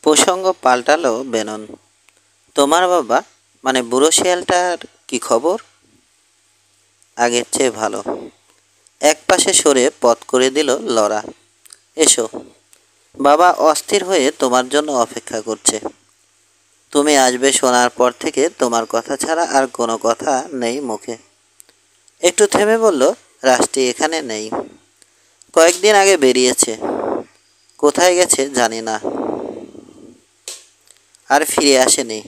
প্রসঙ্গ পাল্টালো বেনন। তোমার বাবা মানে বুড়ো শিয়ালটার কি খবর? আগের চেয়ে ভালো। একপাশে সরে পথ করে দিল লরা। এসো, বাবা অস্থির হয়ে তোমার জন্য অপেক্ষা করছে। তুমি আসবে শোনার পর থেকে তোমার কথা ছাড়া আর কোনো কথা নেই মুখে। একটু থেমে বলল, রাষ্ট্রী এখানে নেই। কয়েকদিন আগে বেরিয়েছে। কোথায় গেছে জানি না, আর ফিরে আসেনি।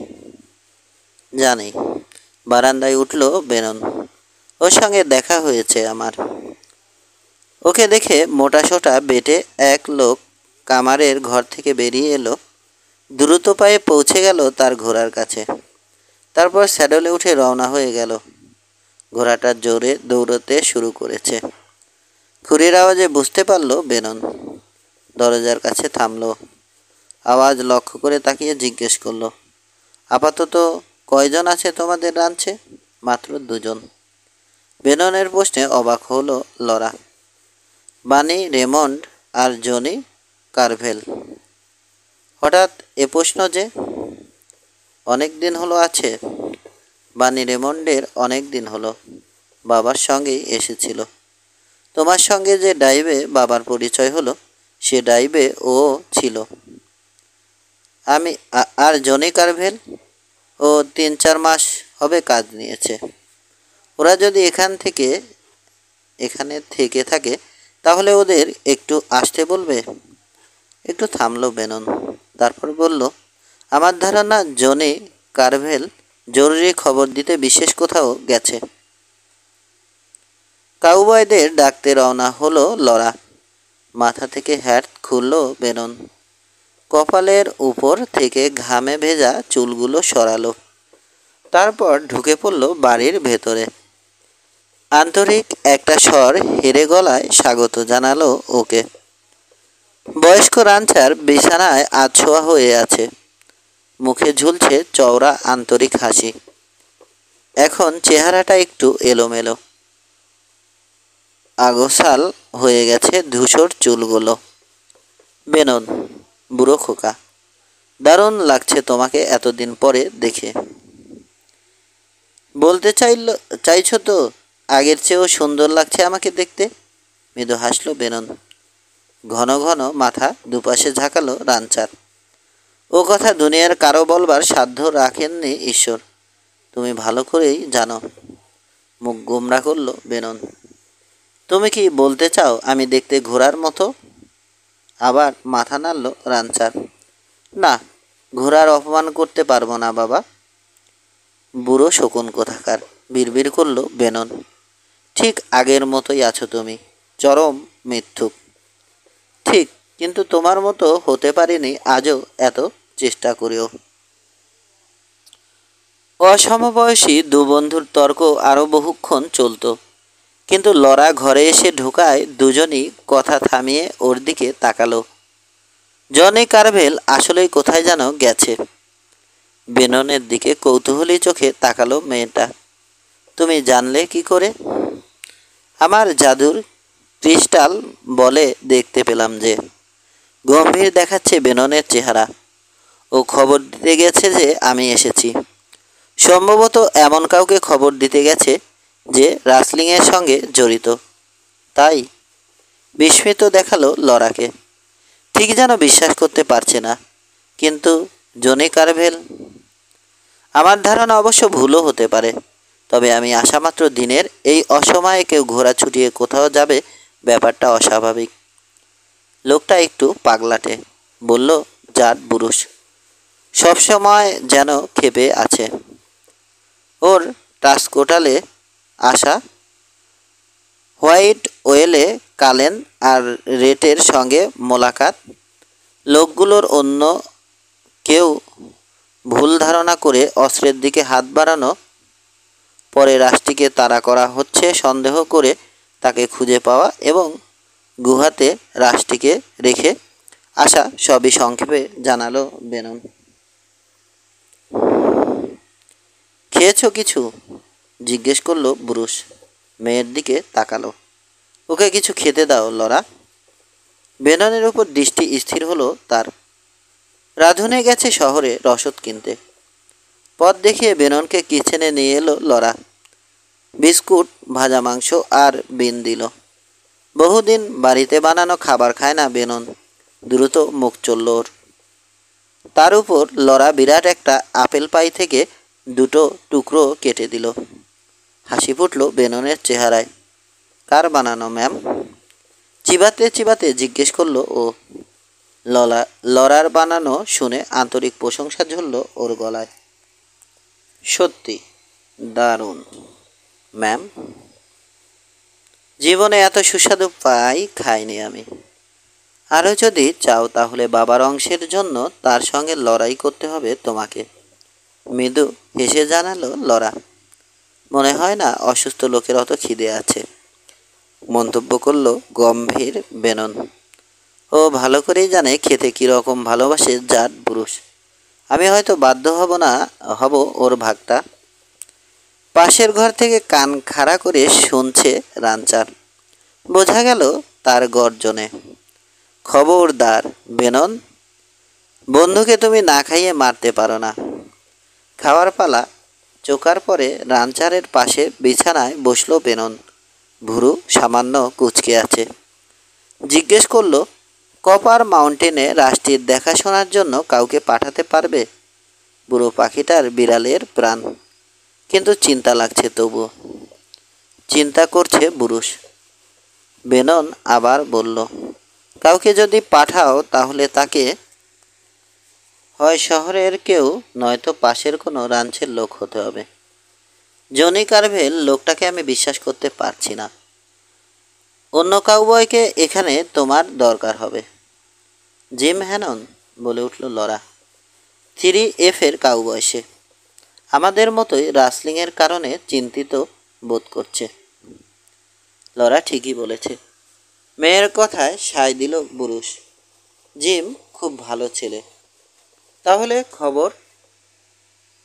জানি। বারান্দায় উঠল বেনন। ওর সঙ্গে দেখা হয়েছে আমার। ওকে দেখে মোটাসোটা বেটে এক লোক কামারের ঘর থেকে বেরিয়ে এলো। দ্রুত পায়ে পৌঁছে গেল তার ঘোড়ার কাছে। তারপর স্যাডলে উঠে রওনা হয়ে গেল। ঘোড়াটা জোরে দৌড়তে শুরু করেছে। খুরির আওয়াজে বুঝতে পারল বেনন। দরজার কাছে থামল। আওয়াজ লক্ষ্য করে তাকিয়ে জিজ্ঞেস করল, আপাতত কয়জন আছে তোমাদের রাঞ্চে? মাত্র 2 জন। বেননের প্রশ্নে অবাক হলো লরা। বানি রেমন্ড আর জনি কারভেল। হঠাৎ এ প্রশ্ন যে? অনেক দিন হলো আছে। বানি রেমন্ডের অনেক দিন হলো। বাবার সঙ্গেই এসেছিল। তোমার সঙ্গে যে ডাইভে বাবার পরিচয় হলো, সে ডাইভে ও ছিল। আর জনি কারভেল, ও 3-4 মাস হবে কাজ নিয়েছে। ওরা যদি এখানে থেকে থাকে তাহলে ওদের একটু আসতে বলবে। একটু থামলো বেনন। তারপর বলল, আমার ধারণা জনি কারভেল জরুরি খবর দিতে বিশেষ কোথাও গেছে। কাউবয়দের ডাকতে রওনা হলো লরা। মাথা থেকে হ্যাট খুলল বেনন। কপালের উপর থেকে ঘামে ভেজা চুলগুলো সরালো। তারপর ঢুকে পড়ল বাড়ির ভেতরে। আন্তরিক একটা স্বর হেরে গলায় স্বাগত জানালো ওকে। বয়স্ক রাঞ্চার বিছানায় আধশোয়া হয়ে আছে। মুখে ঝুলছে চওড়া আন্তরিক হাসি। এখন চেহারাটা একটু এলোমেলো। আগোছাল হয়ে গেছে ধূসর চুলগুলো। বেনন, বুড়ো খোকা, দারুণ লাগছে তোমাকে এতদিন পরে দেখে। বলতে চাইছো তো আগের চেয়েও সুন্দর লাগছে আমাকে দেখতে? মৃদু হাসলো বেনন। ঘন ঘন মাথা দুপাশে ঝাঁকালো রাঞ্চার। ও কথা দুনিয়ার কারো বলবার সাধ্য রাখেননি ঈশ্বর। তুমি ভালো করেই জানো। মুখ গোমরা করল বেনন। তুমি কি বলতে চাও আমি দেখতে ঘোড়ার মতো? আবার মাথা নাড়ল রাঞ্চার। না, ঘোড়ার অপমান করতে পারবো না বাবা। বুড়ো শকুন কোথাকার, বিড়বিড় করল বেনন। ঠিক আগের মতোই আছো তুমি, চরম মিথ্যুক। ঠিক, কিন্তু তোমার মতো হতে পারিনি আজও এত চেষ্টা করেও। অসমবয়সী দু বন্ধুর তর্ক আরও বহুক্ষণ চলত। কিন্তু লরা ঘরে এসে ঢোকায় দুজনই কথা থামিয়ে ওর দিকে তাকালো। জনি কারভেল আসলেই কোথায় যেন গেছে। বেননের দিকে কৌতূহলী চোখে তাকালো মেয়েটা। তুমি জানলে কি করে? আমার জাদুর ক্রিস্টাল বলে দেখতে পেলাম যে। গম্ভীর দেখাচ্ছে বেননের চেহারা। ও খবর দিতে গেছে যে আমি এসেছি। সম্ভবত এমন কাউকে খবর দিতে গেছে যে রাসলিংয়ের সঙ্গে জড়িত। তাই বিস্মিত দেখালো লরাকে। ঠিক যেন বিশ্বাস করতে পারছে না। কিন্তু জনি কারভেল? আমার ধারণা অবশ্য ভুলও হতে পারে। তবে আমি আসামাত্র দিনের এই অসময়ে কেউ ঘোড়া ছুটিয়ে কোথাও যাবে, ব্যাপারটা অস্বাভাবিক। লোকটা একটু পাগলাটে, বলল জাত বুরুষ। সবসময় যেন ক্ষেপে আছে। ওর টাস্কোটালে আসা হোয়াইট ওয়েলে কালেন আর রেটের সঙ্গে মোলাকাত। লোকগুলোর অন্য কেউ ভুল ধারণা করে অস্ত্রের দিকে হাত বাড়ানো। পরে রাষ্ট্রীকে তাড়া করা হচ্ছে সন্দেহ করে তাকে খুঁজে পাওয়া এবং গুহাতে রাষ্ট্রীকে রেখে আসা, সবই সংক্ষেপে জানালো বেনন। খেয়েছো কিছু? জিজ্ঞেস করলো ব্রুস। মেয়ের দিকে তাকালো। ওকে কিছু খেতে দাও লরা। বেননের উপর দৃষ্টি স্থির হলো তার। রাধুনে গেছে শহরে রসদ কিনতে। পথ দেখিয়ে বেননকে কিচেনে নিয়ে এলো লরা। বিস্কুট, ভাজা মাংস আর বিন দিল। বহুদিন বাড়িতে বানানো খাবার খায় না বেনন। দ্রুত মুখ চলল ওর। তার উপর লরা বিরাট একটা আপেল পাই থেকে দুটো টুকরো কেটে দিল। হাসি ফুটল বেননের চেহারায়। কার বানানো ম্যাম? চিবাতে চিবাতে জিজ্ঞেস করলো ও। লরার বানানো শুনে আন্তরিক প্রশংসা ঝরল ওর গলায়। সত্যি দারুণ ম্যাম। জীবনে এত সুস্বাদু পাই খাইনি আমি। আরও যদি চাও তাহলে বাবার অংশের জন্য তার সঙ্গে লড়াই করতে হবে তোমাকে। মৃদু হেসে জানালো লরা। মনে হয় না অসুস্থ লোকের অত খিদে আছে, মন্তব্য করলো গম্ভীর বেনন। ও ভালো করেই জানে খেতে কীরকম ভালোবাসে জাত পুরুষ। আমি হয়তো বাধ্য হব ওর ভাগটা। পাশের ঘর থেকে কান খাড়া করে শুনছে রাঞ্চার। বোঝা গেল তার গর্জনে। খবরদার বেনন, বন্ধুকে তুমি না খাইয়ে মারতে পারো না। খাওয়ার পালা চোকার পরে রাঞ্চারের পাশে বিছানায় বসলো বেনন। ভুরু সামান্য কুঁচকে আছে। জিজ্ঞেস করলো, কপার মাউন্টেনে রাষ্ট্রীর দেখাশোনার জন্য কাউকে পাঠাতে পারবে? বুড়ো পাখিটার বিড়ালের প্রাণ, কিন্তু চিন্তা লাগছে তবু। চিন্তা করছে বুরুষ। বেনন আবার বলল, কাউকে যদি পাঠাও তাহলে তাকে হয় শহরের কেউ নয়তো পাশের কোনো রাঞ্চের লোক হতে হবে। জনি কারভেল লোকটাকে আমি বিশ্বাস করতে পারছি না। অন্য কাউবয়কে এখানে তোমার দরকার হবে। জিম হ্যানন, বলে উঠল লরা। 3F এর কাউবয় সে। আমাদের মতোই রাসলিংয়ের কারণে চিন্তিত বোধ করছে। লরা ঠিকই বলেছে। মেয়ের কথায় সায় দিল বুরুষ। জিম খুব ভালো ছেলে। তাহলে খবর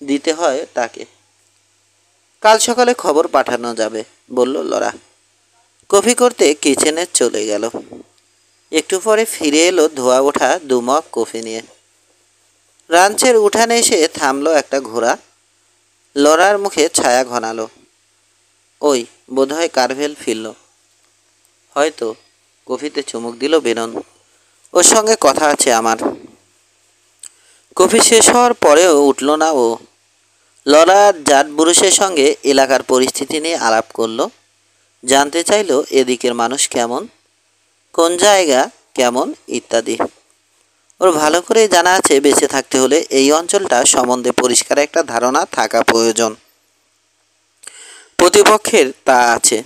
দিতে হয় তাকে। কাল সকালে খবর পাঠানো যাবে, বলল লরা। কফি করতে কিচেনে চলে গেল। একটু পরে ফিরে এলো ধোয়া ওঠা দুমগ কফি নিয়ে। রাঞ্চের উঠানে এসে থামলো একটা ঘোড়া। লরার মুখে ছায়া ঘনালো। ওই বোধহয় কারভেল ফিরল। হয়তো। কফিতে চুমুক দিল বেনন। ওর সঙ্গে কথা আছে আমার। কফি শেষ হওয়ার পরেও উঠল না ও। লরা জাট বুরুষের সঙ্গে এলাকার পরিস্থিতি নিয়ে আলাপ করল। জানতে চাইল এদিকের মানুষ কেমন, কোন জায়গা কেমন ইত্যাদি। ওর ভালো করেই জানা আছে বেঁচে থাকতে হলে এই অঞ্চলটা সম্বন্ধে পরিষ্কার একটা ধারণা থাকা প্রয়োজন। প্রতিপক্ষের তা আছে।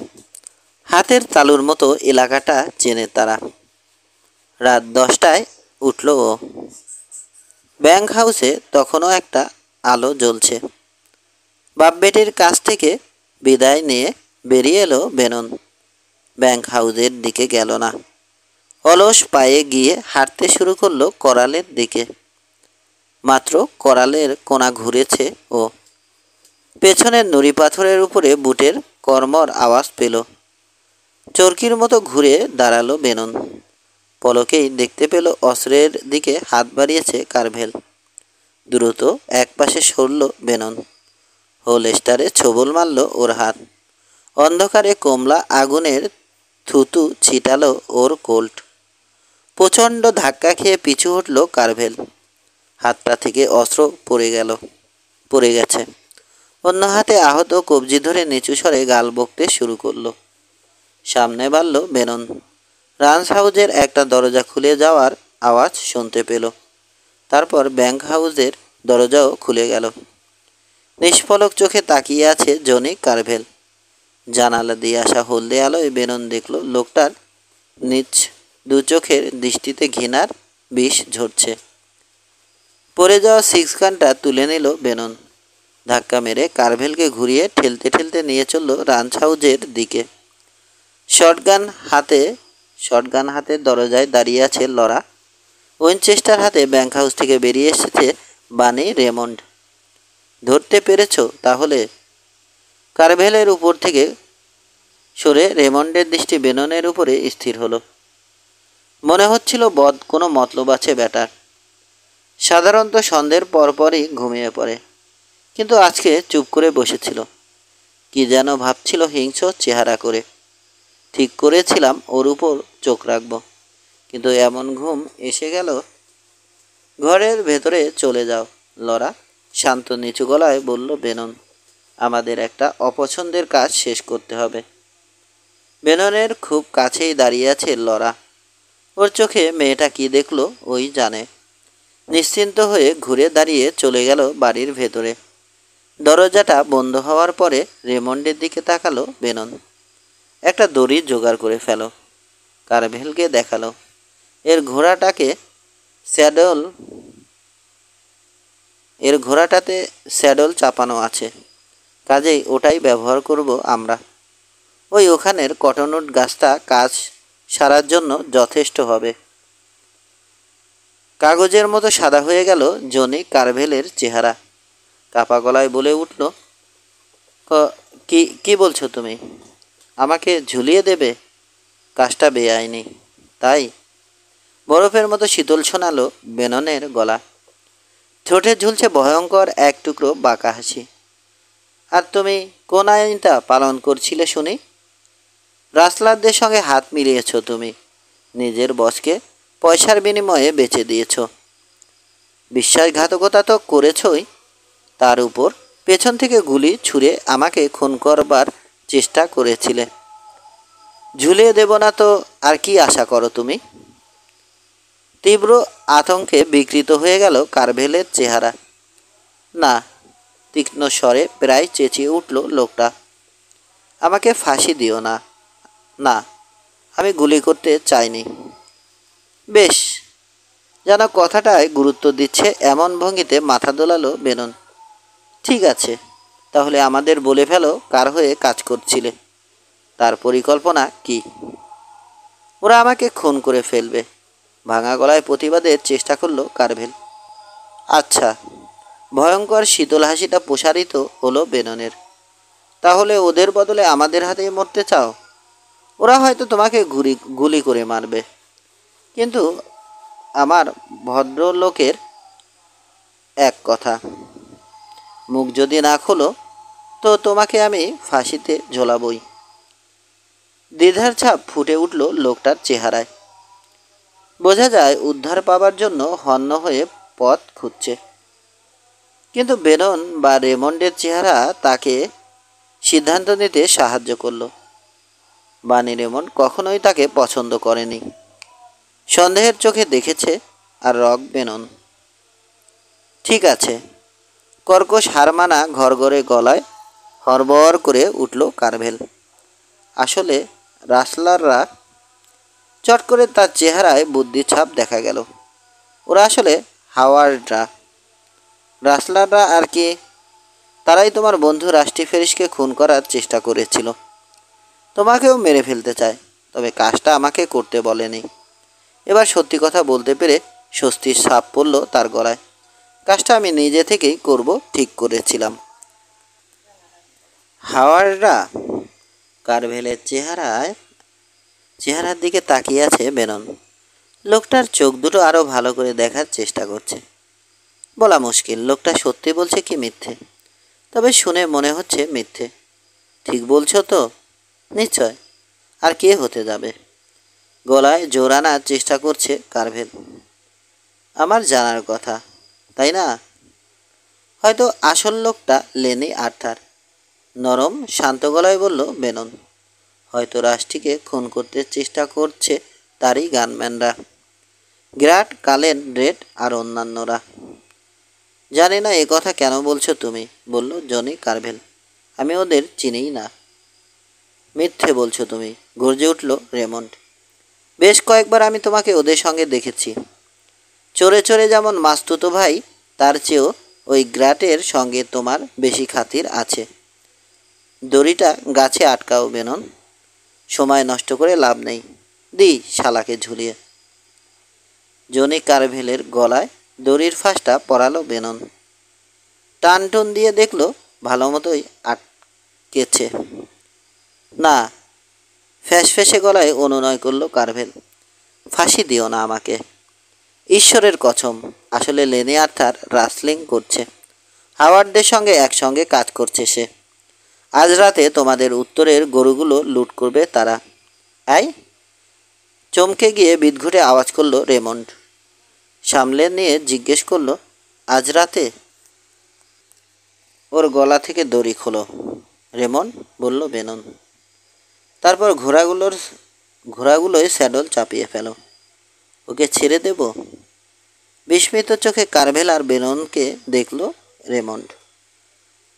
হাতের তালুর মতো এলাকাটা চেনে তারা। রাত 10টায় উঠল ও। ব্যাংক হাউসে তখনও একটা আলো জ্বলছে। বাপ বেটির কাছ থেকে বিদায় নিয়ে বেরিয়ে এলো বেনন। ব্যাংক হাউসের দিকে গেল না। অলস পায়ে গিয়ে হাঁটতে শুরু করলো করালের দিকে। মাত্র করালের কোণা ঘুরেছে ও। পেছনের নুড়ি পাথরের উপরে বুটের কর্মর আওয়াজ পেল। চরকির মতো ঘুরে দাঁড়ালো বেনন। পলকেই দেখতে পেল অস্ত্রের দিকে হাত বাড়িয়েছে কারভেল। দ্রুত একপাশে সরল বেনন। হোলস্টারে ছোবল মারল ওর হাত। অন্ধকারে কমলা আগুনের থুতু ছিটালো ওর কোল্ট। প্রচণ্ড ধাক্কা খেয়ে পিছু হটল কারভেল। হাতটা থেকে অস্ত্র পড়ে গেছে। অন্য হাতে আহত কবজি ধরে নিচু স্বরে গাল বকতে শুরু করলো। সামনে বাড়ল বেনন। রান্স হাউজের একটা দরজা খুলে যাওয়ার আওয়াজ শুনতে পেল। তারপর ব্যাংক হাউসের দরজাও খুলে গেল। নিষ্পলক চোখে তাকিয়ে আছে জনি কারভেল। জানালা দিয়ে আসা হলদে আলোয় বেনন দেখল লোকটার নিচ দু চোখের দৃষ্টিতে ঘৃণার বিষ ঝরছে। পড়ে যাওয়া 6 গানটা তুলে নিল বেনন। ধাক্কা মেরে কারভেলকে ঘুরিয়ে ঠেলতে ঠেলতে নিয়ে চলল রাঞ্চ হাউজের দিকে। শটগান হাতে দরজায় দাঁড়িয়ে আছে লরা। উইনচেস্টার হাতে ব্যাংক হাউস থেকে বেরিয়ে এসেছে বানি রেমন্ড। ধরতে পেরেছ তাহলে? কারভেলের উপর থেকে সরে রেমন্ডের দৃষ্টি বেননের উপরে স্থির হলো। মনে হচ্ছিল কোনো মতলব আছে ব্যাটার। সাধারণত সন্ধ্যের পরপরই ঘুমিয়ে পড়ে, কিন্তু আজকে চুপ করে বসেছিল। কি যেন ভাবছিল হিংস্র চেহারা করে। ঠিক করেছিলাম ওর উপর চোখ রাখব, কিন্তু এমন ঘুম এসে গেল। ঘরের ভেতরে চলে যাও লরা, শান্ত নিচু গলায় বলল বেনন। আমাদের একটা অপছন্দের কাজ শেষ করতে হবে। বেননের খুব কাছেই দাঁড়িয়ে আছে লরা। ওর চোখে মেয়েটা কি দেখলো ওই জানে। নিশ্চিন্ত হয়ে ঘুরে দাঁড়িয়ে চলে গেল বাড়ির ভেতরে। দরজাটা বন্ধ হওয়ার পরে রেমন্ডের দিকে তাকালো বেনন। একটা দড়ি জোগাড় করে ফেলো, কারভেলকে দেখালো। এর ঘোড়াটাকে স্যাডল এর ঘোড়াটাতে স্যাডল চাপানো আছে, কাজেই ওটাই ব্যবহার করব আমরা। ওই ওখানের কটনউড গাছটা কাজ সারার জন্য যথেষ্ট হবে। কাগজের মতো সাদা হয়ে গেল জনি কারভেলের চেহারা। কাপা গলায় বলে উঠল, কি কি বলছো তুমি? আমাকে ঝুলিয়ে দেবে? কাজটা বেআইনি, তাই? বরফের মতো শীতল শোনালো বেননের গলা। ঠোঁটে ঝুলছে ভয়ঙ্কর এক টুকরো বাঁকা হাসি। আর তুমি কোন আইনটা পালন করছিলে শুনি? রাসলারদের সঙ্গে হাত মিলিয়েছ তুমি, নিজের বসকে পয়সার বিনিময়ে বেচে দিয়েছ। বিশ্বাসঘাতকতা তো করেছই, তার উপর পেছন থেকে গুলি ছুঁড়ে আমাকে খুন করবার চেষ্টা করেছিলে। ঝুলিয়ে দেব না তো আর কি আশা করো তুমি? তীব্র আতঙ্কে বিকৃত হয়ে গেল কারভেলের চেহারা। না, তীক্ষ্ণ স্বরে প্রায় চেঁচিয়ে উঠল লোকটা। আমাকে ফাঁসি দিও না। না, আমি গুলি করতে চাইনি। বেশ, যেন কথাটায় গুরুত্ব দিচ্ছে এমন ভঙ্গিতে মাথা দোলালো বেনন। ঠিক আছে, তাহলে আমাদের বলে ফেলো কার হয়ে কাজ করছিলে, তার পরিকল্পনা কি? ওরা আমাকে খুন করে ফেলবে, ভাঙা গলায় প্রতিবাদের চেষ্টা করলো কারভেল। আচ্ছা। ভয়ঙ্কর শীতল হাসিটা প্রসারিত হলো বেননের। তাহলে ওদের বদলে আমাদের হাতেই মরতে চাও? ওরা হয়তো তোমাকে গুলি করে মারবে, কিন্তু আমার ভদ্রলোকের এক কথা, মুখ যদি না খোলো তো তোমাকে আমি ফাঁসিতে ঝোলাবই। দ্বিধার ছাপ ফুটে উঠল লোকটার চেহারায়। বোঝা যায় উদ্ধার পাবার জন্য হন্য হয়ে পথ খুঁজছে। কিন্তু বেনন বা রেমন্ডের চেহারা তাকে সিদ্ধান্ত নিতে সাহায্য করল। বানি রেমন্ড কখনোই তাকে পছন্দ করেনি। সন্দেহের চোখে দেখেছে, আর রক বেনন। ঠিক আছে, কর্কশ হারমানা ঘরঘরে গলায় হরবর করে উঠল কারভেল। আসলে রাসলাররা, চট করে তার চেহারায় বুদ্ধির ছাপ দেখা গেল। ওরা আসলে হাওয়ার্ডরা। রাসলাররা আর কি? তারাই তোমার বন্ধু রাস্টি ফেরিসকে খুন করার চেষ্টা করেছিল। তোমাকেও মেরে ফেলতে চায়, তবে কাজটা আমাকে করতে বলেনি। এবার সত্যি কথা বলতে পেরে স্বস্তির ছাপ পড়ল তার গলায়। কাজটা আমি নিজে থেকেই করব ঠিক করেছিলাম। হাওয়ার্ডরা? কারভেলের চেহারার দিকে তাকিয়ে আছে বেনন। লোকটার চোখ দুটো আরও ভালো করে দেখার চেষ্টা করছে। বলা মুশকিল লোকটা সত্যি বলছে কি মিথ্যে, তবে শুনে মনে হচ্ছে মিথ্যে। ঠিক বলছো তো? নিশ্চয়, আর কে হতে যাবে? গলায় জোর আনার চেষ্টা করছে কারভেল। আমার জানার কথা, তাই না? হয়তো আসল লোকটা লেনি আর্থার। নরম শান্ত গলায় বলল বেনন। হয়তো রাষ্ট্রীকে খুন করতে চেষ্টা করছে তারই গানম্যানরা, গ্রাট, কালেন, রেড আর অন্যান্যরা। জানি না এ কথা কেন বলছো তুমি, বলল জনি কারভেল। আমি ওদের চিনিই না। মিথ্যে বলছো তুমি, গর্জে উঠল রেমন্ড। বেশ কয়েকবার আমি তোমাকে ওদের সঙ্গে দেখেছি। চোরে চোরে যেমন মাস্তুতো ভাই, তার চেয়েও ওই গ্রাটের সঙ্গে তোমার বেশি খাতির আছে। দড়িটা গাছে আটকাও বেনন, সময় নষ্ট করে লাভ নেই। দি শালাকে ঝুলিয়ে। জনি কারভেলের গলায় দড়ির ফাঁসটা পরালো বেনন। টান টুন দিয়ে দেখল ভালো মতোই আটকেছে। না, ফ্যাঁসে গলায় অনুনয় করল কারভেল। ফাঁসি দিও না আমাকে। ঈশ্বরের কসম, আসলে লেনি আর্থার রাসলিং করছে। হাওয়ার্ডদের সঙ্গে একসঙ্গে কাজ করছে সে। আজ রাতে তোমাদের উত্তরের গরুগুলো লুট করবে তারা। আয়! চমকে গিয়ে বিদঘুটে আওয়াজ করলো রেমন্ড। সামলে নিয়ে জিজ্ঞেস করলো, আজ রাতে? ওর গলা থেকে দড়ি খোলো, রেমন্ড বলল বেনন। তারপর ঘোড়াগুলোয় স্যাডল চাপিয়ে ফেলো। ওকে ছেড়ে দেব? বিস্মিত চোখে কারভেল আর বেননকে দেখল রেমন্ড।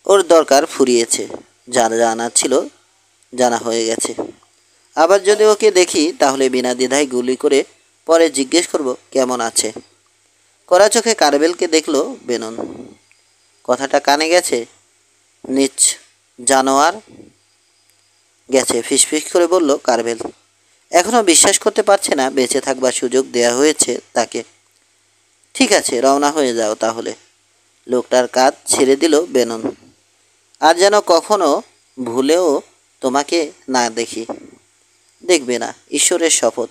ওর দরকার ফুরিয়েছে, যা জানা ছিল জানা হয়ে গেছে। আবার যদি ওকে দেখি তাহলে বিনা দ্বিধায় গুলি করে পরে জিজ্ঞেস করব কেমন আছে। কড়া চোখে কারভেলকে দেখল বেনন। কথাটা কানে গেছে? নিচ জানোয়ার গেছে, ফিসফিস করে বলল কারভেল। এখনও বিশ্বাস করতে পারছে না বেঁচে থাকবার সুযোগ দেয়া হয়েছে তাকে। ঠিক আছে, রওনা হয়ে যাও তাহলে। লোকটার কাজ ছেড়ে দিল বেনন। আর যেন কখনো ভুলেও তোমাকে না দেখি। দেখবে না, ঈশ্বরের শপথ।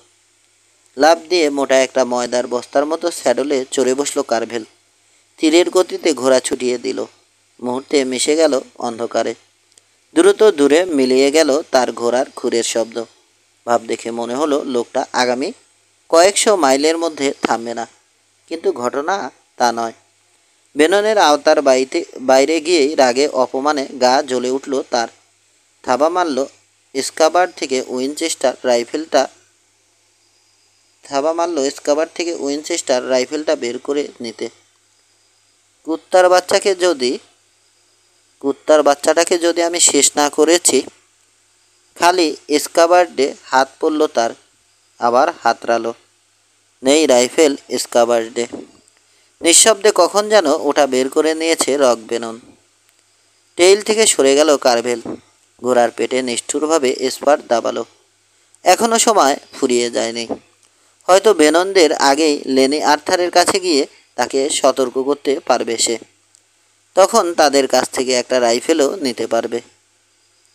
লাফ দিয়ে মোটা একটা ময়দার বস্তার মতো স্যাডলে চড়ে বসলো কারভেল। তীরের গতিতে ঘোড়া ছুটিয়ে দিল। মুহূর্তে মিশে গেল অন্ধকারে। দ্রুত দূরে মিলিয়ে গেল তার ঘোড়ার খুরের শব্দ। ভাব দেখে মনে হলো লোকটা আগামী কয়েকশো মাইলের মধ্যে থামবে না। কিন্তু ঘটনা তা নয়। বেননের আওতার বাইরে গিয়েই রাগে অপমানে গা জ্বলে উঠল তার। থাবা মারল স্কাবার্ড থেকে উইনচেস্টার রাইফেলটা বের করে নিতে। কুত্তার বাচ্চাটাকে যদি আমি শেষ না করেছি। খালি স্কাবার্ডে হাত পড়ল তার, আবার হাতড়ালো। নেই রাইফেল স্কাবার্ডে। নিঃশব্দে কখন যেন ওটা বের করে নিয়েছে রক বেনন। টেইল থেকে সরে গেল কারভেল। ঘোড়ার পেটে নিষ্ঠুরভাবে স্পার দাবালো। এখনও সময় ফুরিয়ে যায়নি। হয়তো বেননদের আগেই লেনি আর্থারের কাছে গিয়ে তাকে সতর্ক করতে পারবে সে। তখন তাদের কাছ থেকে একটা রাইফেলও নিতে পারবে।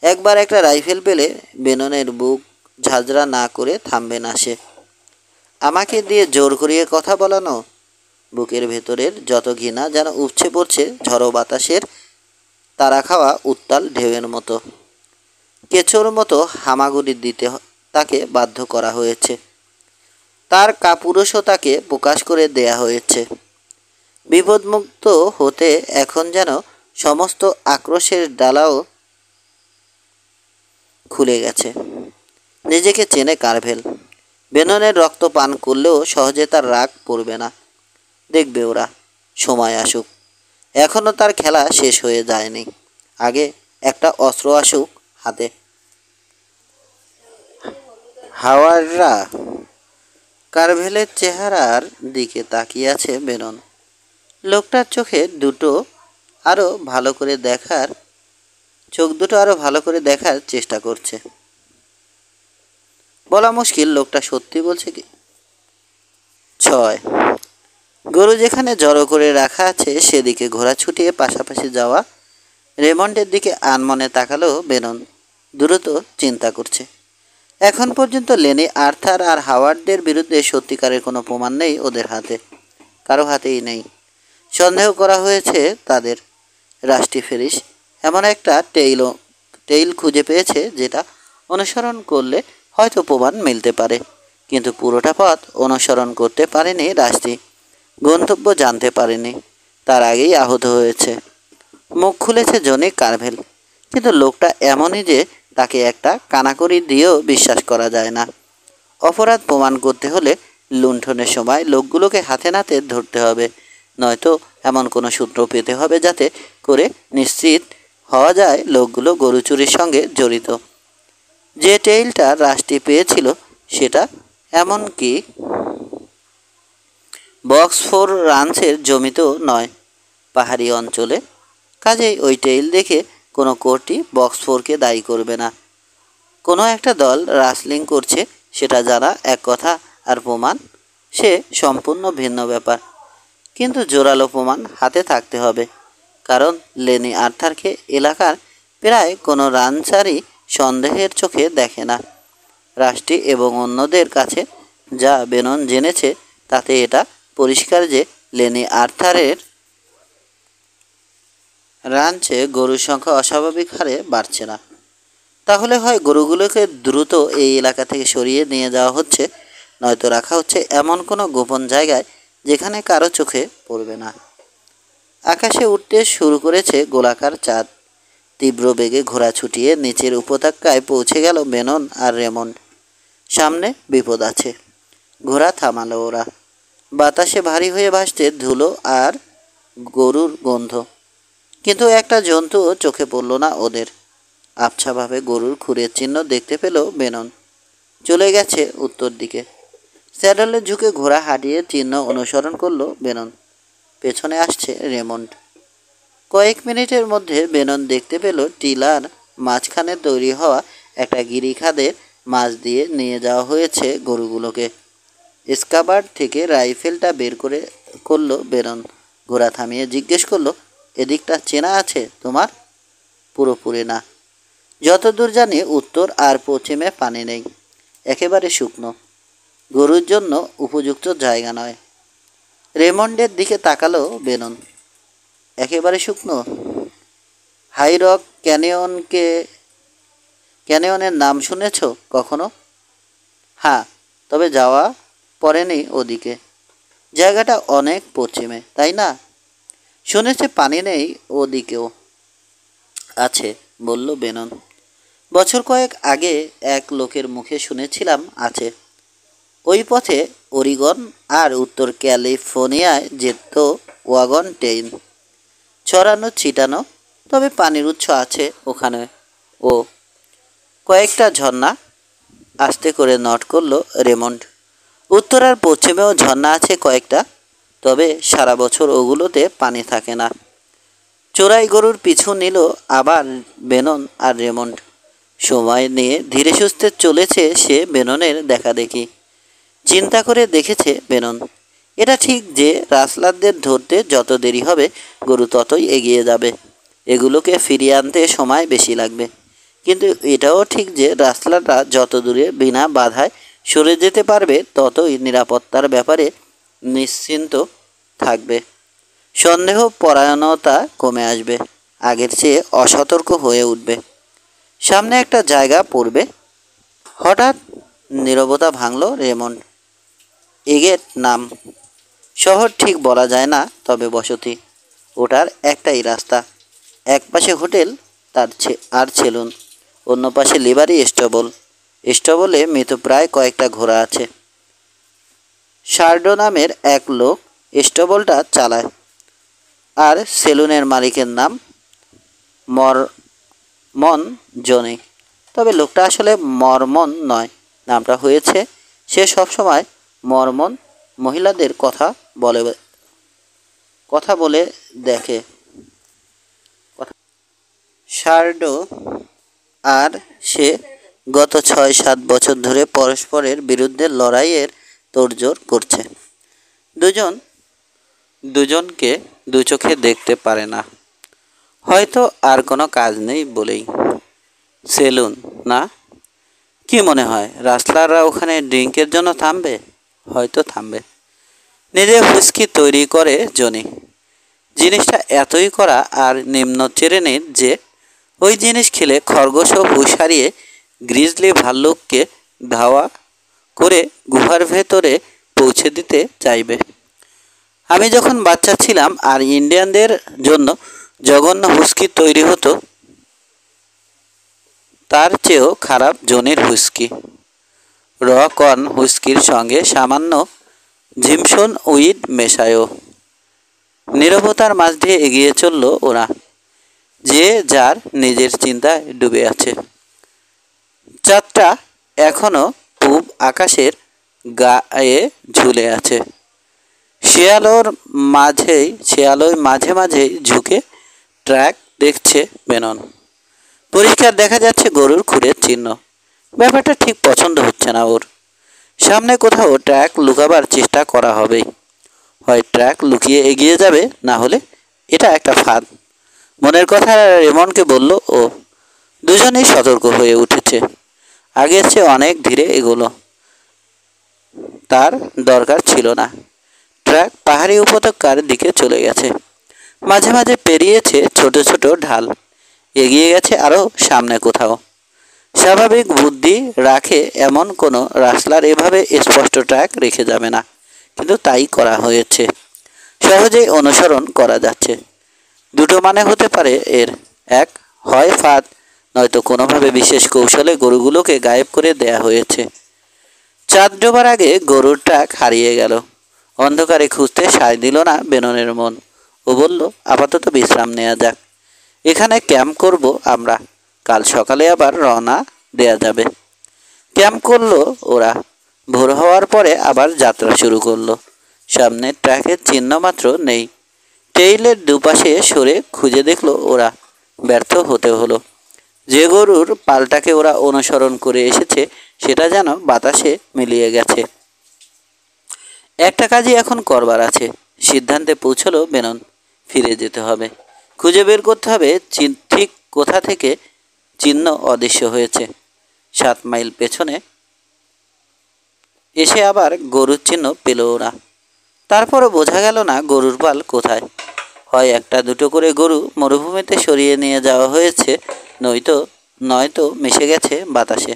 একবার একটা রাইফেল পেলে বেননের বুক ঝাঁঝরা না করে থামবে না সে। আমাকে দিয়ে জোর করিয়ে কথা বলানো। বুকের ভেতরের যত ঘৃণা যেন উপচে পড়ছে ঝড়ো বাতাসের তারা খাওয়া উত্তাল ঢেউয়ের মতো। কেঁচোর মতো হামাগুড়ি দিতে তাকে বাধ্য করা হয়েছে। তার কাপুরুষতাকে প্রকাশ করে দেয়া হয়েছে। বিপদমুক্ত হতে এখন যেন সমস্ত আক্রোশের ডালাও খুলে গেছে। নিজেকে চেনে কারভেল। বেননের রক্ত পান করলেও সহজে তার রাগ পড়বে না। দেখবে ওরা, সময় আসুক। এখনও তার খেলা শেষ হয়ে যায়নি। আগে একটা অস্ত্র আসুক হাতে। হাওয়ার্ডরা? কারভেলের চেহারার দিকে তাকিয়ে আছে বেনন। লোকটার চোখ দুটো আরও ভালো করে দেখার চেষ্টা করছে। বলা মুশকিল লোকটা সত্যি বলছে কি। 6 গরু যেখানে জড়ো করে রাখা আছে সেদিকে ঘোড়া ছুটিয়ে পাশাপাশি যাওয়া রেমন্ডের দিকে আনমনে তাকালো বেনন। দ্রুত চিন্তা করছে। এখন পর্যন্ত লেনি আর্থার আর হাওয়ার্ডদের বিরুদ্ধে সত্যিকারের কোনো প্রমাণ নেই ওদের হাতে। কারো হাতেই নেই। সন্দেহ করা হয়েছে তাদের। রাস্টি ফেরিস এমন একটা টেইল খুঁজে পেয়েছে যেটা অনুসরণ করলে হয়তো প্রমাণ মিলতে পারে। কিন্তু পুরোটা পথ অনুসরণ করতে পারেনি রাস্টি। গন্তব্য জানতে পারেনি। তার আগেই আহত হয়েছে। মুখ খুলেছে জনি কারভেল। কিন্তু লোকটা এমনই যে তাকে একটা কানাকড়ি দিয়েও বিশ্বাস করা যায় না। অপরাধ প্রমাণ করতে হলে লুণ্ঠনের সময় লোকগুলোকে হাতে নাতে ধরতে হবে। নয়তো এমন কোনো সূত্র পেতে হবে যাতে করে নিশ্চিত হওয়া যায় লোকগুলো গরু চুরির সঙ্গে জড়িত। যে টেইলটা রাস্টি পেয়েছিল সেটা এমনকি বক্সফোর রাঞ্চের জমিতেও নয়, পাহাড়ি অঞ্চলে। কাজেই ওই টেইল দেখে কোনো কোর্টই বক্সফোরকে দায়ী করবে না। কোনো একটা দল রাসলিং করছে সেটা জানা এক কথা, আর প্রমাণ সে সম্পূর্ণ ভিন্ন ব্যাপার। কিন্তু জোরালো প্রমাণ হাতে থাকতে হবে। কারণ লেনি আর্থারকে এলাকার প্রায় কোনো রানচারই সন্দেহের চোখে দেখে না। রাষ্ট্রী এবং অন্যদের কাছে যা বেনন জেনেছে তাতে এটা পরিষ্কার যে লেনি আর্থারের রাঞ্চে গরুর সংখ্যা অস্বাভাবিক হারে বাড়ছে না। তাহলে হয় গরুগুলোকে দ্রুত এই এলাকা থেকে সরিয়ে নিয়ে যাওয়া হচ্ছে, নয়তো রাখা হচ্ছে এমন কোনো গোপন জায়গায় যেখানে কারো চোখে পড়বে না। আকাশে উঠতে শুরু করেছে গোলাকার চাঁদ। তীব্র বেগে ঘোড়া ছুটিয়ে নিচের উপত্যকায় পৌঁছে গেল বেনন আর রেমন্ড। সামনে বিপদ আছে। ঘোড়া থামালো ওরা। বাতাসে ভারী হয়ে ভাসছে ধুলো আর গরুর গন্ধ, কিন্তু একটা জন্তুও চোখে পড়ল না ওদের। আবছাভাবে গরুর খুরের চিহ্ন দেখতে পেল বেনন। চলে গেছে উত্তর দিকে। স্যাডলে ঝুঁকে ঘোড়া হাঁটিয়ে চিহ্ন অনুসরণ করলো বেনন। পেছনে আসছে রেমন্ড। কয়েক মিনিটের মধ্যে বেনন দেখতে পেল টিলার মাঝখানে তৈরি হওয়া একটা গিরিখাদের মাছ দিয়ে নিয়ে যাওয়া হয়েছে গরুগুলোকে। স্কাবার্ড থেকে রাইফেলটা বের করলো বেনন। ঘোড়া থামিয়ে জিজ্ঞেস করলো, এদিকটা চেনা আছে তোমার? পুরোপুরি না। যতদূর জানি উত্তর আর পশ্চিমে পানি নেই, একেবারে শুকনো, গরুর জন্য উপযুক্ত জায়গা নয়। রেমন্ডের দিকে তাকালো বেনন। একেবারে শুকনো? হাইরক ক্যানিয়নের নাম শুনেছ কখনো? হ্যাঁ, তবে যাওয়া পড়েনি ওদিকে। জায়গাটা অনেক পশ্চিমে, তাই না? শুনেছে পানি নেই ওদিকেও। আছে, বলল বেনন। বছর কয়েক আগে এক লোকের মুখে শুনেছিলাম আছে। ওই পথে ওরিগন আর উত্তর ক্যালিফোর্নিয়ায় যেত ওয়াগন ট্রেন। ছড়ানো ছিটানো, তবে পানির উৎস আছে ওখানে। ও কয়েকটা ঝর্ণা। আস্তে করে নট করলো রেমন্ড। উত্তর আর পশ্চিমেও ঝর্ণা আছে কয়েকটা, তবে সারা বছর ওগুলোতে পানি থাকে না। চোরাই গরুর পিছু নিল আবার বেনন আর রেমন্ড। সময় নিয়ে ধীরে সুস্থে চলেছে সে বেননের দেখা দেখি। চিন্তা করে দেখেছে বেনন, এটা ঠিক যে রাসলারদের ধরতে যত দেরি হবে গরু ততই এগিয়ে যাবে। এগুলোকে ফিরিয়ে আনতে সময় বেশি লাগবে। কিন্তু এটাও ঠিক যে রাসলাররা যত দূরে বিনা বাধায় সরে যেতে পারবে ততই নিরাপত্তার ব্যাপারে নিশ্চিন্ত থাকবে। সন্দেহ পরায়ণতা কমে আসবে, আগের চেয়ে অসতর্ক হয়ে উঠবে। সামনে একটা জায়গা পড়বে। হঠাৎ নীরবতা ভাঙল রেমন্ড। এগেট নাম। শহর ঠিক বলা যায় না, তবে বসতি। ওটার একটাই রাস্তা। এক পাশে হোটেল, আর সেলুন। অন্য পাশে লিভারি স্টেবল। স্টেবলে মৃতপ্রায় কয়েকটা ঘোড়া আছে। শার্ডো নামের এক লোক স্টেবলটা চালায়, আর সেলুনের মালিকের নাম মরমন জনি। তবে লোকটা আসলে মরমন নয়, নামটা হয়েছে। সে সবসময় মরমন মহিলাদের কথা বলে দেখে। শার্ডো আর সে গত ৬-৭ বছর ধরে পরস্পরের বিরুদ্ধে লড়াইয়ের তোড়জোড় করছে। দুজনকে দু চোখে দেখতে পারে না, হয়তো আর কোনো কাজ নেই বলেই। সেলুন না? কি মনে হয় রাসলাররা ওখানে ড্রিঙ্কের জন্য থামবে? হয়তো থামবে। নিজে হুইস্কি তৈরি করে জনি। জিনিসটা এতই করা আর নিম্ন শ্রেণীর যে ওই জিনিস খেলে খরগোশও হুঁশ হারিয়ে গ্রিজলি ভাল্লুককে ধাওয়া করে গুহার ভেতরে পৌঁছে দিতে চাইবে। আমি যখন বাচ্চা ছিলাম আর ইন্ডিয়ানদের জন্য জঘন্য হুইস্কি তৈরি হতো, তার চেয়েও খারাপ জনির হুইস্কি। র কর্ন হুইস্কির সঙ্গে সামান্য ঝিমসন উইড মেশায়ও। নীরবতার মাঝ দিয়ে এগিয়ে চলল ওরা, যে যার নিজের চিন্তায় ডুবে আছে। চাঁদটা এখনো পূব আকাশের গায়ে ঝুলে আছে। শেয়ালোয় মাঝে মাঝে ঝুঁকে ট্র্যাক দেখছে বেনন। পরিষ্কার দেখা যাচ্ছে গরুর খুরের চিহ্ন। ব্যাপারটা ঠিক পছন্দ হচ্ছে না ওর। সামনে কোথাও ট্র্যাক লুকাবার চেষ্টা করা হবেই। হয় ট্র্যাক লুকিয়ে এগিয়ে যাবে, না হলে এটা একটা ফাঁদ। মনের কথা রেমন্ডকে বলল ও। দুজনেই সতর্ক হয়ে উঠেছে। আগের চেয়ে অনেক ধীরে এগোলো। তার দরকার ছিল না। ট্রাক পাহাড়ি উপত্যকার দিকে চলে গেছে। মাঝে মাঝে পেরিয়েছে ছোট ছোট ঢাল, এগিয়ে গেছে আরও সামনে কোথাও। স্বাভাবিক বুদ্ধি রাখে এমন কোনো রাসলার এভাবে স্পষ্ট ট্র্যাক রেখে যাবে না, কিন্তু তাই করা হয়েছে। সহজেই অনুসরণ করা যাচ্ছে। দুটো মানে হতে পারে এর। এক, হয় ফাঁদ, নয়তো কোনোভাবে বিশেষ কৌশলে গরুগুলোকে গায়েব করে দেয়া হয়েছে। চাঁদ ডোবার আগে গরুর ট্র্যাক হারিয়ে গেল। অন্ধকারে খুঁজতে সায় দিল না বেননের মন। ও বলল, আপাতত বিশ্রাম নেওয়া যাক, এখানে ক্যাম্প করব আমরা, কাল সকালে আবার রওনা দেয়া যাবে। ক্যাম্প করলো ওরা। ভোর হওয়ার পরে আবার যাত্রা শুরু করলো। সামনে ট্র্যাকের চিহ্ন মাত্র নেই। টেইলের দুপাশে সরে খুঁজে দেখলো ওরা। ব্যর্থ হতে হলো। যে গরুর পালটাকে ওরা অনুসরণ করে এসেছে সেটা যেন বাতাসে মিলিয়ে গেছে। একটা কাজই এখন করবার আছে। সিদ্ধান্তে পৌঁছলো বেনন। ফিরে যেতে হবে, খুঁজে বের করতে হবে ঠিক কোথা থেকে চিহ্ন অদৃশ্য হয়েছে। 7 মাইল পেছনে এসে আবার গরুর চিহ্ন পেল ওরা। তারপরও বোঝা গেল না গরুর পাল কোথায়। হয় একটা দুটো করে গরু মরুভূমিতে সরিয়ে নিয়ে যাওয়া হয়েছে, নয়তো মিশে গেছে বাতাসে।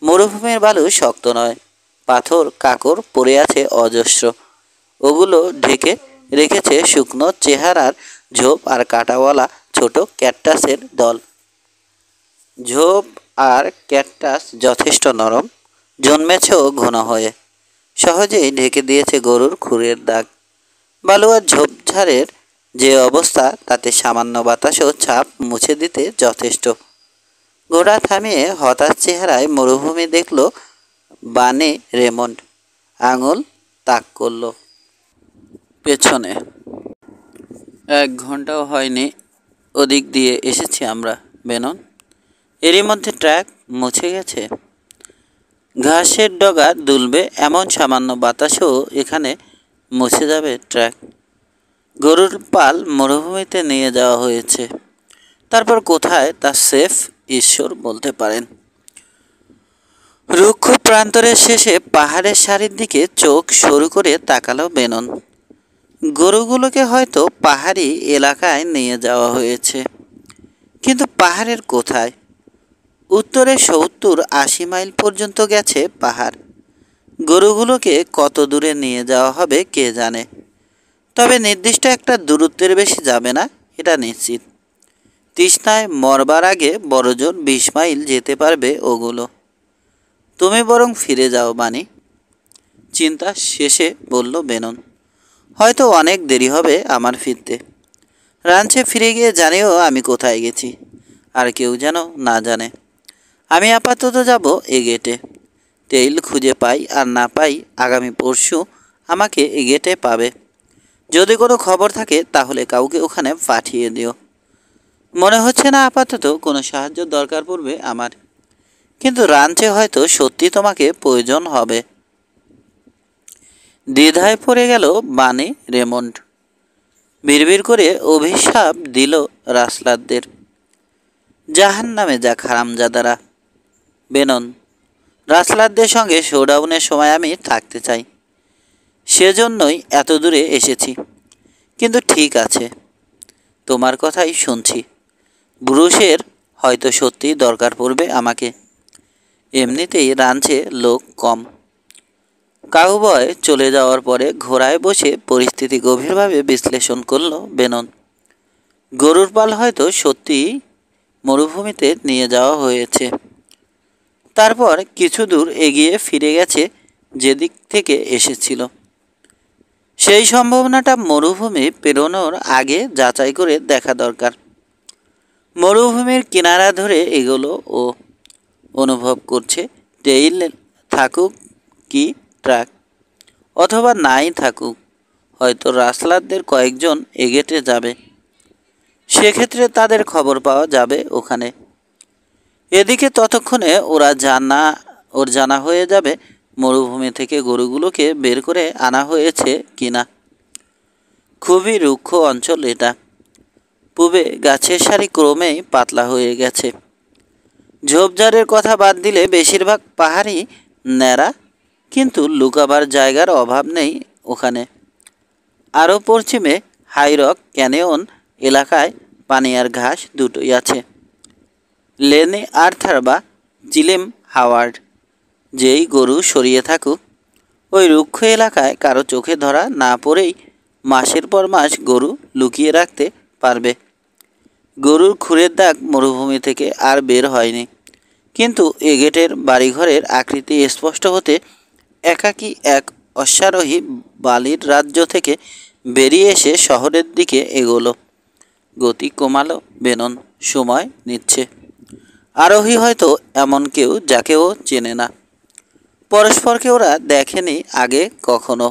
মরুভূমির বালু শক্ত নয়, পাথর কাকর পড়ে আছে অজস্র। ওগুলো ঢেকে রেখেছে শুকনো চেহারার ঝোপ আর কাঁটাওয়ালা ছোট ক্যাকটাসের দল। ঝোপ আর ক্যাকটাস যথেষ্ট নরম, জন্মেছেও ঘন হয়ে। সহজেই ঢেকে দিয়েছে গরুর খুরের দাগ। বালু আর ঝোপঝাড়ের যে অবস্থা, তাতে সামান্য বাতাসও ছাপ মুছে দিতে যথেষ্ট। ঘোড়া থামিয়ে হতাশ চেহারায় মরুভূমি দেখল বানে রেমন্ড। আঙুল তাক করল পেছনে। 1 ঘন্টাও হয়নি ওদিক দিয়ে এসেছি আমরা, বেনন। এরই মধ্যে ট্র্যাক মুছে গেছে। ঘাসের ডগা দুলবে এমন সামান্য বাতাসও এখানে মুছে যাবে ট্র্যাক। গরুর পাল মরুভূমিতে নিয়ে যাওয়া হয়েছে। তারপর কোথায় তা সেফ ঈশ্বর বলতে পারেন। রুক্ষ প্রান্তরের শেষে পাহাড়ের সারির দিকে চোখ সরু করে তাকালো বেনন। গরুগুলোকে হয়তো পাহাড়ি এলাকায় নিয়ে যাওয়া হয়েছে, কিন্তু পাহাড়ের কোথায়? উত্তরে 70-80 মাইল পর্যন্ত গেছে পাহাড়। গরুগুলোকে কত দূরে নিয়ে যাওয়া হবে কে জানে। তবে নির্দিষ্ট একটা দূরত্বের বেশি যাবে না, এটা নিশ্চিত। তৃষ্ণায় মরবার আগে বড়জোর 20 মাইল যেতে পারবে ওগুলো। তুমি বরং ফিরে যাও বানি, চিন্তা শেষে বলল বেনন। হয়তো অনেক দেরি হবে আমার ফিরতে। রাঞ্চে ফিরে গিয়ে জানিও আমি কোথায় গেছি, আর কেউ যেন না জানে। আমি আপাতত যাব এ গেটে। টেইল খুঁজে পাই আর না পাই, আগামী পরশু আমাকে এ গেটে পাবে। যদি কোনো খবর থাকে তাহলে কাউকে ওখানে পাঠিয়ে দিও। মনে হচ্ছে না আপাতত কোনো সাহায্য দরকার পড়বে আমার, কিন্তু রাঞ্চে হয়তো সত্যি তোমাকে প্রয়োজন হবে। দ্বিধায় পড়ে গেল বানি রেমন্ড। বিড়বিড় করে অভিশাপ দিল রাসলারদের। জাহান্নামে যাক হারামজাদারা। বেনন, রাসলারদের সঙ্গে শোডাউনের সময় আমি থাকতে চাই, সেজন্যই এত দূরে এসেছি। কিন্তু ঠিক আছে, তোমার কথাই শুনছি। ব্রুসের হয়তো সত্যিই দরকার পড়বে আমাকে। এমনিতেই রাঞ্চে লোক কম। কাউবয় চলে যাওয়ার পরে ঘোড়ায় বসে পরিস্থিতি গভীরভাবে বিশ্লেষণ করল বেনন। গরুর পাল হয়তো সত্যিই মরুভূমিতে নিয়ে যাওয়া হয়েছে। তারপর কিছু দূর এগিয়ে ফিরে গেছে যেদিক থেকে এসেছিল। সেই সম্ভাবনাটা মরুভূমি পেরোনোর আগে যাচাই করে দেখা দরকার। মরুভূমির কিনারা ধরে এগোলো ও অনুভব করছে টেইল থাকুক কি ট্রাক, অথবা নাই থাকুক, হয়তো রাসলারদের কয়েকজন এগেটে যাবে। সেক্ষেত্রে তাদের খবর পাওয়া যাবে ওখানে। এদিকে ততক্ষণে ওর জানা হয়ে যাবে মরুভূমি থেকে গরুগুলোকে বের করে আনা হয়েছে কিনা। খুবই রুক্ষ অঞ্চল এটা। পূবে গাছের সারি ক্রমেই পাতলা হয়ে গেছে। ঝোপঝাড়ের কথা বাদ দিলে বেশিরভাগ পাহাড়ই ন্যাড়া, কিন্তু লুকাবার জায়গার অভাব নেই ওখানে। আরও পশ্চিমে হাইরক ক্যানিয়ন এলাকায় পানিয়ার ঘাস দুটোই আছে। লেনে আর্থার বা জিলেম হাওয়ার্ড যেই গরু সরিয়ে থাকুক, ওই রুক্ষ এলাকায় কারো চোখে ধরা না পড়েই মাসের পর মাস গরু লুকিয়ে রাখতে পারবে। গরুর খুরের দাগ মরুভূমি থেকে আর বের হয়নি, কিন্তু এগেটের বাড়িঘরের আকৃতি স্পষ্ট হতে একাকী এক অশ্বারোহী বালির রাজ্য থেকে বেরিয়ে এসে শহরের দিকে এগোলো। গতি কমালো বেনন, সময় নিচ্ছে। আরোহী হয়তো এমন কেউ যাকে ও চেনে না, পরস্পরকে ওরা দেখেনি আগে কখনো,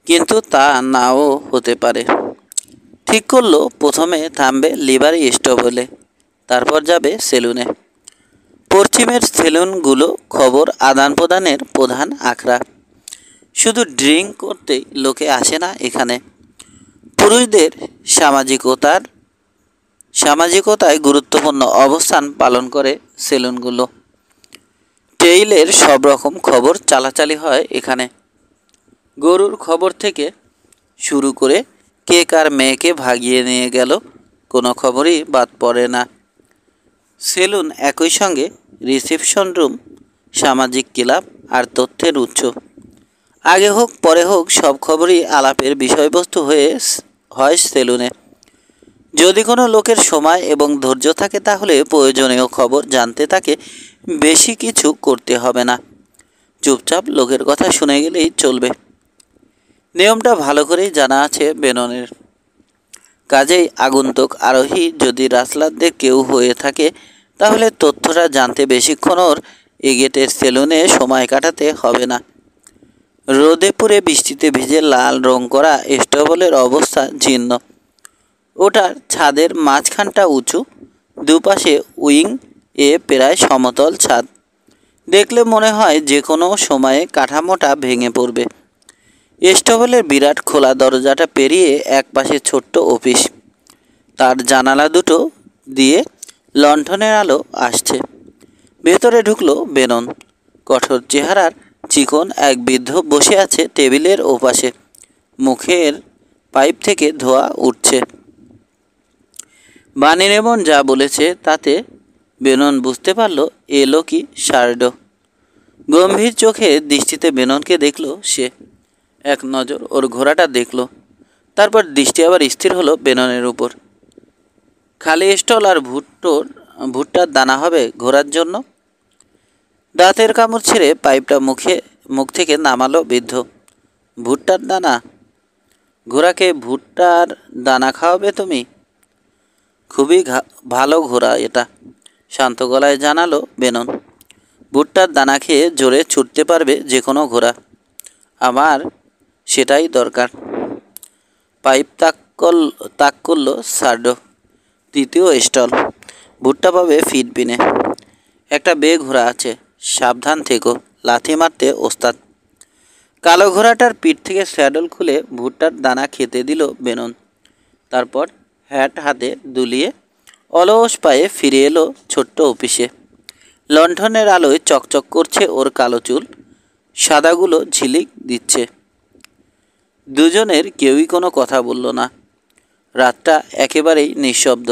কিন্তু তা নাও হতে পারে। ঠিক করলো প্রথমে থামবে লিভারি স্টপলে, তারপর যাবে সেলুনে। পশ্চিমের সেলুনগুলো খবর আদান প্রদানের প্রধান আখড়া। শুধু ড্রিঙ্ক করতেই লোকে আসে না এখানে। পুরুষদের সামাজিকতায় গুরুত্বপূর্ণ অবস্থান পালন করে সেলুনগুলো। টেইলের সব রকম খবর চালাচালি হয় এখানে। গরুর খবর থেকে শুরু করে কে কার মেয়েকে ভাগিয়ে নিয়ে গেল, কোনো খবরই বাদ পড়ে না। সেলুন একই সঙ্গে রিসেপশন রুম, সামাজিক ক্লাব আর তথ্যের উৎস। আগে হোক পরে হোক সব খবরই আলাপের বিষয়বস্তু হয় সেলুনে। যদি কোনো লোকের সময় এবং ধৈর্য থাকে তাহলে প্রয়োজনীয় খবর জানতে তাকে বেশি কিছু করতে হবে না, চুপচাপ লোকের কথা শুনে গেলেই চলবে। নিয়মটা ভালো করেই জানা আছে বেননের। কাজেই আগন্তুক আরোহী যদি রাসলারদের কেউ হয়ে থাকে তাহলে তথ্যটা জানতে বেশিক্ষণ ওর এগেটের সেলুনে সময় কাটাতে হবে না। রোদে পুড়ে বৃষ্টিতে ভিজে লাল রং করা স্টবলের অবস্থা জীর্ণ। ওটার ছাদের মাঝখানটা উঁচু, দুপাশে উইং এ প্রায় সমতল ছাদ। দেখলে মনে হয় যে কোনো সময়ে কাঠামোটা ভেঙে পড়বে। স্টবলের বিরাট খোলা দরজাটা পেরিয়ে একপাশে ছোট্ট অফিস, তার জানালা দুটো দিয়ে লণ্ঠনের আলো আসছে। ভেতরে ঢুকলো বেনন। কঠোর চেহারার চিকন এক বৃদ্ধ বসে আছে টেবিলের ওপাশে, মুখের পাইপ থেকে ধোঁয়া উঠছে। বাণীরেমন যা বলেছে তাতে বেনন বুঝতে পারল এ লোকই শার্ডো। গম্ভীর চোখে দৃষ্টিতে বেননকে দেখল সে। এক নজর ওর ঘোড়াটা দেখল, তারপর দৃষ্টি আবার স্থির হলো বেননের উপর। খালি স্টল আর ভুট্টার দানা হবে ঘোড়ার জন্য? দাঁতের কামড় ছেড়ে পাইপটা মুখ থেকে নামালো বৃদ্ধ। ভুট্টার দানা? ঘোড়াকে ভুট্টার দানা খাওয়াবে তুমি? খুবই ভালো ঘোড়া এটা, শান্ত গলায় জানালো বেনন। ভুট্টার দানা খেয়ে জোরে ছুটতে পারবে যে কোনো ঘোড়া। আমার সেটাই দরকার। পাইপ তাক করলো শার্ডো। তৃতীয় স্টল, ভুট্টা পাবে ফিডবিনে। একটা বে ঘোড়া আছে, সাবধান থেকো, লাথি মারতে ওস্তাদ। কালো ঘোড়াটার পিঠ থেকে স্যাডল খুলে ভুট্টার দানা খেতে দিল বেনন। তারপর হ্যাট হাতে দুলিয়ে অলস পায়ে ফিরে এলো ছোট্ট অফিসে। লণ্ঠনের আলোয় চকচক করছে ওর কালো চুল, সাদাগুলো ঝিলিক দিচ্ছে। দুজনের কেউই কোনো কথা বলল না। রাতটা একেবারেই নিঃশব্দ।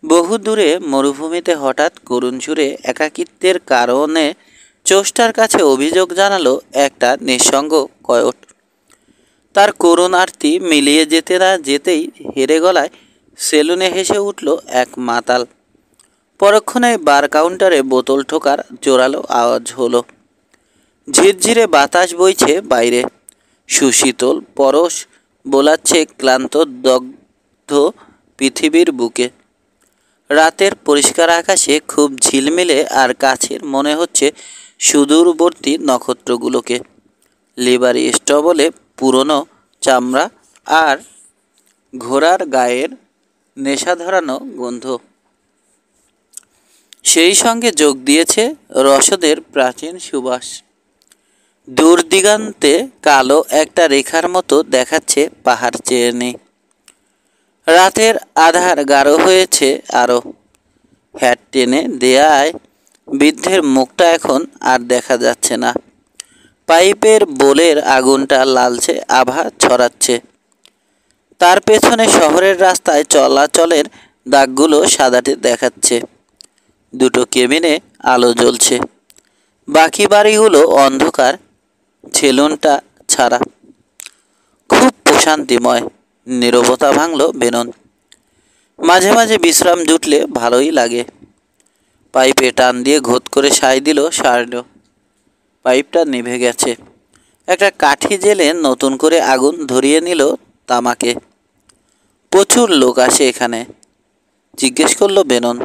বহু দূরে মরুভূমিতে হঠাৎ করুণ সুরে একাকিত্বের কারণে চোষ্টার কাছে অভিযোগ জানালো একটা নিঃসঙ্গ কয়ট। তার করুণ আরতি মিলিয়ে যেতে না যেতেই হেরে গলায় সেলুনে হেসে উঠল এক মাতাল। পরক্ষণেই বার কাউন্টারে বোতল ঠোকার জোরালো আওয়াজ হলো। ঝিরঝিরে বাতাস বইছে বাইরে, সুশীতল পরশ বোলাচ্ছে ক্লান্ত দগ্ধ পৃথিবীর বুকে। রাতের পরিষ্কার আকাশে খুব ঝিলমিলে আর কাছের মনে হচ্ছে সুদূরবর্তী নক্ষত্রগুলোকে। লিভারি স্টবলে পুরনো চামড়া আর ঘোড়ার গায়ের নেশা ধরানো গন্ধ, সেই সঙ্গে যোগ দিয়েছে রসদের প্রাচীন সুবাস। দূর দিগান্তে কালো একটা রেখার মতো দেখাচ্ছে পাহাড় চেয়ে নেই। রাতের আধার গাঢ় হয়েছে আরও। হ্যাট টেনে দেয়ায় বৃদ্ধের মুখটা এখন আর দেখা যাচ্ছে না। পাইপের বোলের আগুনটা লালচে আভা ছড়াচ্ছে। তার পেছনে শহরের রাস্তায় চলাচলের দাগগুলো সাদাটে দেখাচ্ছে। দুটো কেবিনে আলো জ্বলছে, বাকি বাড়িগুলো অন্ধকার, সেলুনটা ছাড়া। খুব প্রশান্তিময়। নীরবতা ভাঙল বেনন। মাঝে মাঝে বিশ্রাম জুটলে ভালোই লাগে। পাইপে টান দিয়ে ঘোত করে সায় দিল শার্ট। পাইপটা নিভে গেছে। একটা কাঠি জেলে নতুন করে আগুন ধরিয়ে নিল তামাকে। প্রচুর লোক আসে এখানে? জিজ্ঞেস করলো বেনন।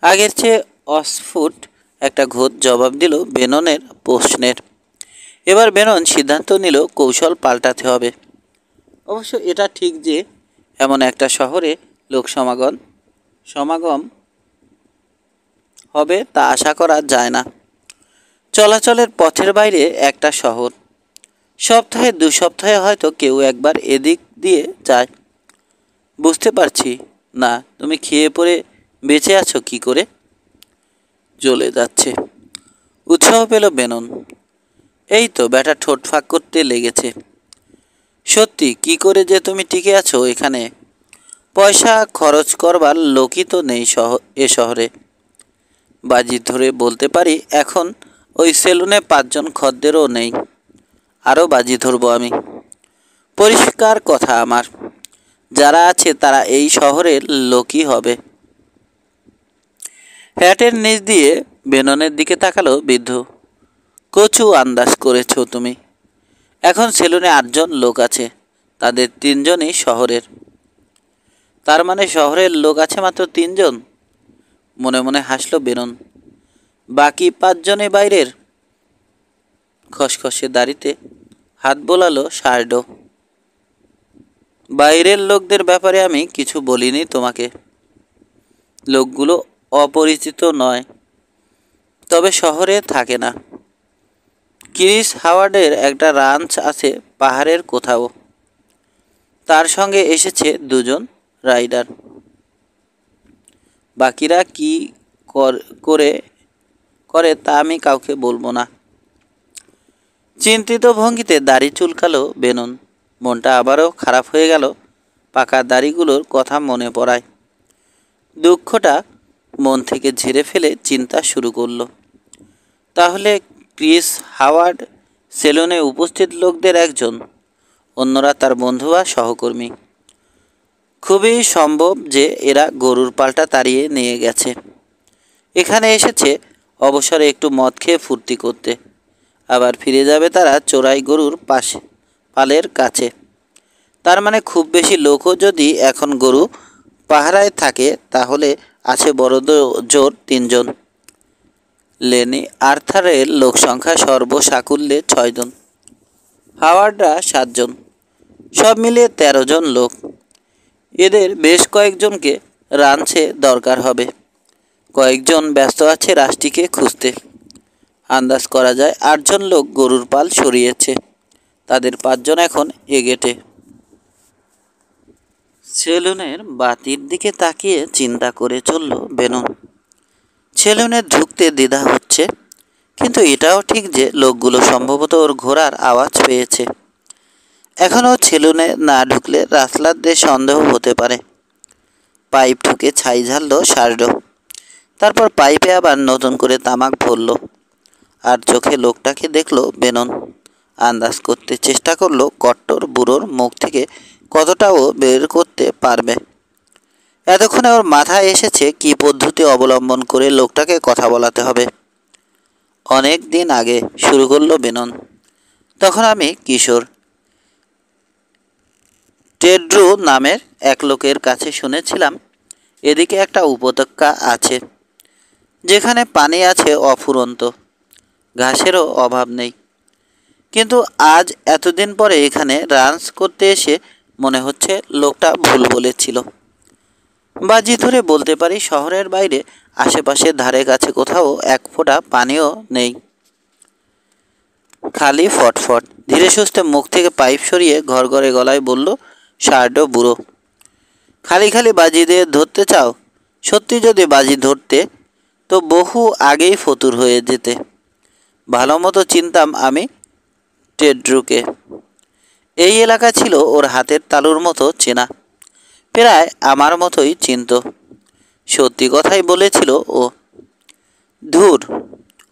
আগের চেয়ে অস্ফুট একটা ঘোত জবাব দিল বেননের প্রশ্নের। এবার বেনন সিদ্ধান্ত নিল কৌশল পাল্টাতে হবে। অবশ্য এটা ঠিক যে এমন একটা শহরে লোক সমাগম হবে তা আশা করা যায় না। চলাচলের পথের বাইরে একটা শহর। সপ্তাহে 2 সপ্তাহে হয়তো কেউ একবার এদিক দিয়ে যায়। বুঝতে পারছি না তুমি খেয়ে পড়ে বেঁচে আছো কি করে? জ্বলে যাচ্ছে। উৎসাহ পেল বেনন। এই তো বেটা ঠোঁট ফাঁক করতে লেগেছে। সত্যি কি করে যে তুমি টিকে আছো এখানে? পয়সা খরচ করবার লোকই তো নেই এ শহরে। বাজি ধরে বলতে পারি এখন ওই সেলুনে 5 জন খদ্দেরও নেই। আরও বাজি ধরবো আমি। পরিষ্কার কথা আমার, যারা আছে তারা এই শহরের লোকই হবে। হ্যাটের নিচ দিয়ে বেননের দিকে তাকালো বৃদ্ধ। কচু আন্দাজ করেছো তুমি। এখন সেলুনে 8 জন লোক আছে, তাদের 3 জনই শহরের। তার মানে শহরের লোক আছে মাত্র 3 জন? মনে মনে হাসলো বেনন। বাকি 5 জনই বাইরের। খসখসে দাড়িতে হাত বোলালো শার্ডো। বাইরের লোকদের ব্যাপারে আমি কিছু বলিনি তোমাকে। লোকগুলো অপরিচিত নয়, তবে শহরে থাকে না। ক্রিস হাওয়ার্ডের একটা রাঞ্চ আছে পাহাড়ের কোথাও। তার সঙ্গে এসেছে 2 জন রাইডার। বাকিরা কি করে তা আমি কাউকে বলবো না। চিন্তিত ভঙ্গিতে দাড়ি চুলকালো বেনন। মনটা আবারও খারাপ হয়ে গেল পাকা দাড়িগুলোর কথা মনে পড়ায়। দুঃখটা মন থেকে ঝেড়ে ফেলে চিন্তা শুরু করলো। তাহলে ক্রিস হাওয়ার্ড সেলুনে উপস্থিত লোকদের একজন, অন্যরা তার বন্ধু বা সহকর্মী। খুবই সম্ভব যে এরা গরুর পালটা তাড়িয়ে নিয়ে গেছে। এখানে এসেছে অবসরে একটু মদ খেয়ে ফুর্তি করতে। আবার ফিরে যাবে তারা চোরাই গরুর পালের কাছে। তার মানে খুব বেশি লোকও যদি এখন গরু পাহারায় থাকে তাহলে আছে বড় জোর 3 জন। লেনি আর্থারের লোকসংখ্যা সর্বসাকুল্যে 6 জন। হাওয়ার্ডরা 7 জন। সব মিলিয়ে 13 জন লোক। এদের বেশ কয়েকজনকে রাঞ্চে দরকার হবে। কয়েকজন ব্যস্ত আছে রাশটিকে খুঁজতে। আন্দাজ করা যায় 8 জন লোক গরুর পাল সরিয়েছে। তাদের 5 জন এখন এ গেটে। সেলুনের বাতির দিকে তাকিয়ে চিন্তা করে চলল বেনন। সেলুনে ঢুকতে দ্বিধা হচ্ছে, কিন্তু এটাও ঠিক যে লোকগুলো সম্ভবত ওর ঘোড়ার আওয়াজ পেয়েছে। এখনও সেলুনে না ঢুকলে রাসলারদের সন্দেহ হতে পারে। পাইপ ঢুকে ছাই ঝাড়ল শার্ডো। তারপর পাইপে আবার নতুন করে তামাক ভরল। আর চোখে লোকটাকে দেখল বেনন। আন্দাজ করতে চেষ্টা করলো কট্টর বুড়োর মুখ থেকে কতটা ও বের করতে পারবে। এতক্ষণে ওর মাথায় এসেছে কি পদ্ধতি অবলম্বন করে লোকটাকে কথা বলাতে হবে। অনেক দিন আগে শুরু করলো বেনন। তখন আমি কিশোর। টেড্রু নামের এক লোকের কাছে শুনেছিলাম এদিকে একটা উপত্যকা আছে যেখানে পানি আছে অফুরন্ত, ঘাসেরও অভাব নেই। কিন্তু আজ এতদিন পরে এখানে রান্স করতে এসে মনে হচ্ছে লোকটা ভুল বলেছিল। বাজি ধরে বলতে পারি শহরের বাইরে আশেপাশে ধারে কাছে কোথাও 1 ফোঁটা পানিও নেই। খালি ফটফট। ধীরে সুস্থে মুখ থেকে পাইপ সরিয়ে ঘরঘরে গলায় বলল শার্ডো বুড়ো। খালি খালি বাজি দিয়ে ধরতে চাও? সত্যি যদি বাজি ধরতে তো বহু আগেই ফতুর হয়ে যেতে। ভালো মতো চিনতাম আমি টেড্রুকে। এই এলাকা ছিল ওর হাতের তালুর মতো চেনা, প্রায় আমার মতোই চিনত। সত্যি কথাই বলেছিল ও। ধুর,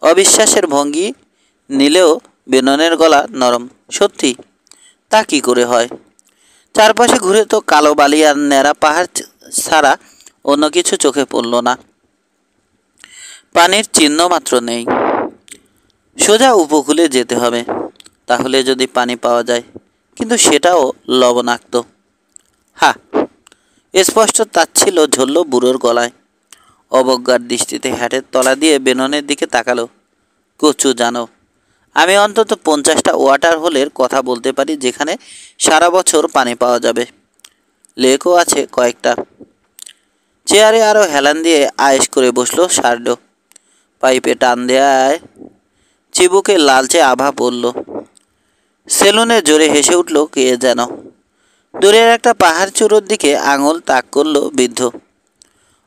অবিশ্বাসের ভঙ্গি নিলেও বেননের গলা নরম। সত্যি? তা কি করে হয়? চারপাশে ঘুরে তো কালো বালি আর ন্যাড়া পাহাড় ছাড়া অন্য কিছু চোখে পড়ল না। পানির চিহ্ন মাত্র নেই। সোজা উপকূলে যেতে হবে, তাহলে যদি পানি পাওয়া যায়, কিন্তু সেটাও লবণাক্ত। হা! স্পষ্ট তাচ্ছিল্য ঝরল বুড়োর গলায়। অবজ্ঞার দৃষ্টিতে হ্যাটের তলা দিয়ে বেননের দিকে তাকালো। কচু জানো, আমি অন্তত 50টা ওয়াটার হোলের কথা বলতে পারি যেখানে সারা বছর পানি পাওয়া যাবে। লেকও আছে কয়েকটা। চেয়ারে আরও হেলান দিয়ে আয়েশ করে বসলো শার্ডো। পাইপে টান দেয়ায় চিবুকে লালচে আভা পড়ল। সেলুনে জোরে হেসে উঠল কে যেন। দূরের একটা পাহাড় চূড়োর দিকে আঙুল তাক করল বৃদ্ধ।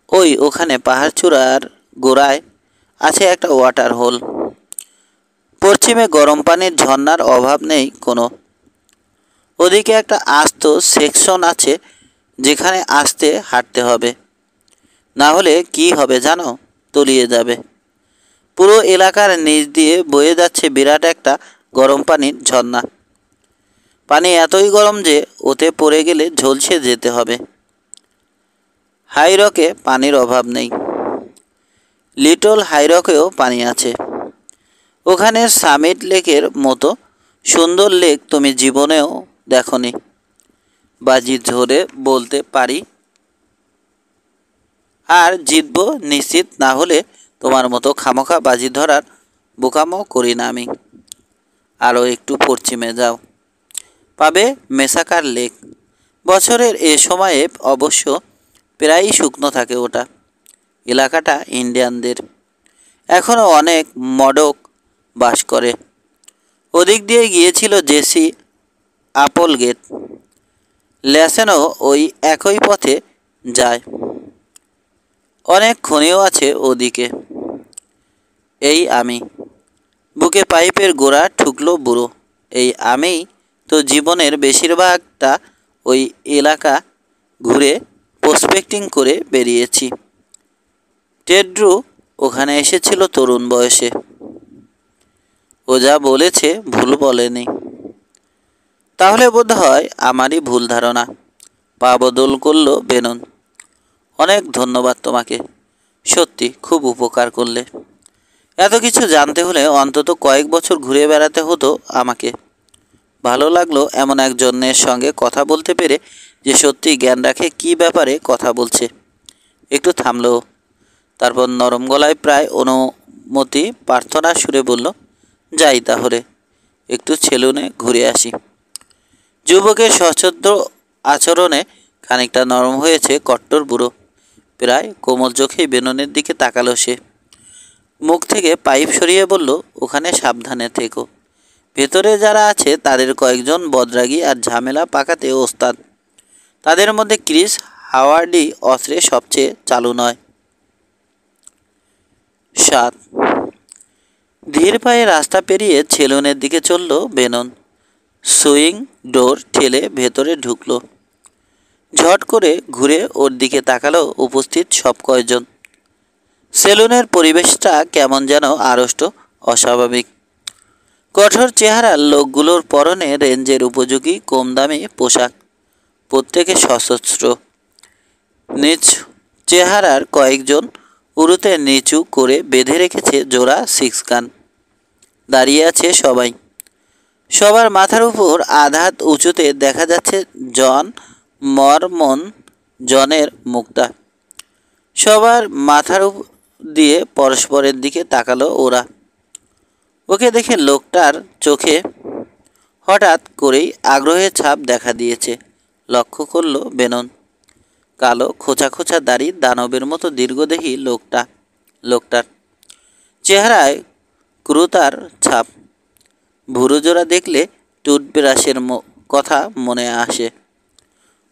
ওই ওখানে পাহাড় চূড়ার গোড়ায় আছে একটা ওয়াটার হোল। পশ্চিমে গরম পানির ঝর্ণার অভাব নেই কোনো। ওদিকে একটা আস্ত সেকশন আছে যেখানে আস্তে হাঁটতে হবে, না হলে কি হবে জানো? তলিয়ে যাবে। পুরো এলাকার নিচ দিয়ে বয়ে যাচ্ছে বিরাট একটা গরম পানির ঝর্ণা। পানি এতই গরম যে ওতে পড়ে গেলে ঝলসে যেতে হবে। হাইরকে পানির অভাব নেই। লিটল হাইরকেও পানি আছে। ওখানে সামিট লেকের মতো সুন্দর লেক তুমি জীবনেও দেখনি। বাজি ধরে বলতে পারি, আর জিতবো নিশ্চিত। না হলে তোমার মতো খামোখা বাজি ধরার বোকামো করি না আমি। আরও একটু পশ্চিমে যাও, পাবে মেসাকার লেক। বছরের এ সময়ে অবশ্য প্রায়ই শুকনো থাকে ওটা। এলাকাটা ইন্ডিয়ানদের। এখনও অনেক মডক বাস করে। ওদিক দিয়ে গিয়েছিল জেসি আপল গেট। ল্যাসেনও ওই একই পথে যায়। অনেক খনিও আছে ওদিকে। এই আমি। বুকে পাইপের গোড়া ঠুকলো বুড়ো। এই আমিই তো জীবনের বেশিরভাগটা ওই এলাকা ঘুরে প্রসপেক্টিং করে বেরিয়েছি। টেড্রু ওখানে এসেছিল তরুণ বয়সে। ও যা বলেছে ভুল বলেনি। তাহলে বোধ হয় আমারই ভুল ধারণা। পা বদল করল বেনন। অনেক ধন্যবাদ তোমাকে, সত্যি খুব উপকার করলে। এত কিছু জানতে হলে অন্তত কয়েক বছর ঘুরে বেড়াতে হতো আমাকে। ভালো লাগলো এমন একজনের সঙ্গে কথা বলতে পেরে যে সত্যি জ্ঞান রাখে কী ব্যাপারে কথা বলছে। একটু থামলো, তারপর নরম গলায় প্রায় অনুমতি প্রার্থনার সুরে বলল, যাই তাহলে, একটু সেলুনে ঘুরে আসি। যুবকের সশ্রদ্ধ আচরণে খানিকটা নরম হয়েছে কট্টর বুড়ো। প্রায় কোমল চোখেই বেননের দিকে তাকালো সে। মুখ থেকে পাইপ সরিয়ে বলল, ওখানে সাবধানে থেকো। ভেতরে যারা আছে তাদের কয়েকজন বদরাগী আর ঝামেলা পাকাতে ওস্তাদ। তাদের মধ্যে ক্রিস হাওয়ার্ডই অস্ত্রে সবচেয়ে চালু নয়। 7 ধীর পায়ে রাস্তা পেরিয়ে সেলুনের দিকে চলল বেনন। সুইং ডোর ঠেলে ভেতরে ঢুকলো। ঝট করে ঘুরে ওর দিকে তাকালো উপস্থিত সব কয়জন। সেলুনের পরিবেশটা কেমন যেন আড়ষ্ট, অস্বাভাবিক। কঠোর চেহারার লোকগুলোর পরনে রেঞ্জের উপযোগী কম দামি পোশাক, প্রত্যেকে সশস্ত্র। নিজ চেহারার কয়েকজন উরুতে নিচু করে বেঁধে রেখেছে জোড়া 6 গান। দাঁড়িয়ে আছে সবাই। সবার মাথার উপর আধা হাত উঁচুতে দেখা যাচ্ছে জন মরমন জনের মুক্তা। সবার মাথার দিয়ে পরস্পরের দিকে তাকালো ওরা। ওকে দেখে লোকটার চোখে হঠাৎ করেই আগ্রহের ছাপ দেখা দিয়েছে। লক্ষ্য করল বেনন। কালো খোঁচা খোঁচা দাড়ি, দানবের মতো দীর্ঘদেহী লোকটার চেহারায় ক্রুতার ছাপ। ভুরুজোড়া দেখলে টুথব্রাশের কথা মনে আসে।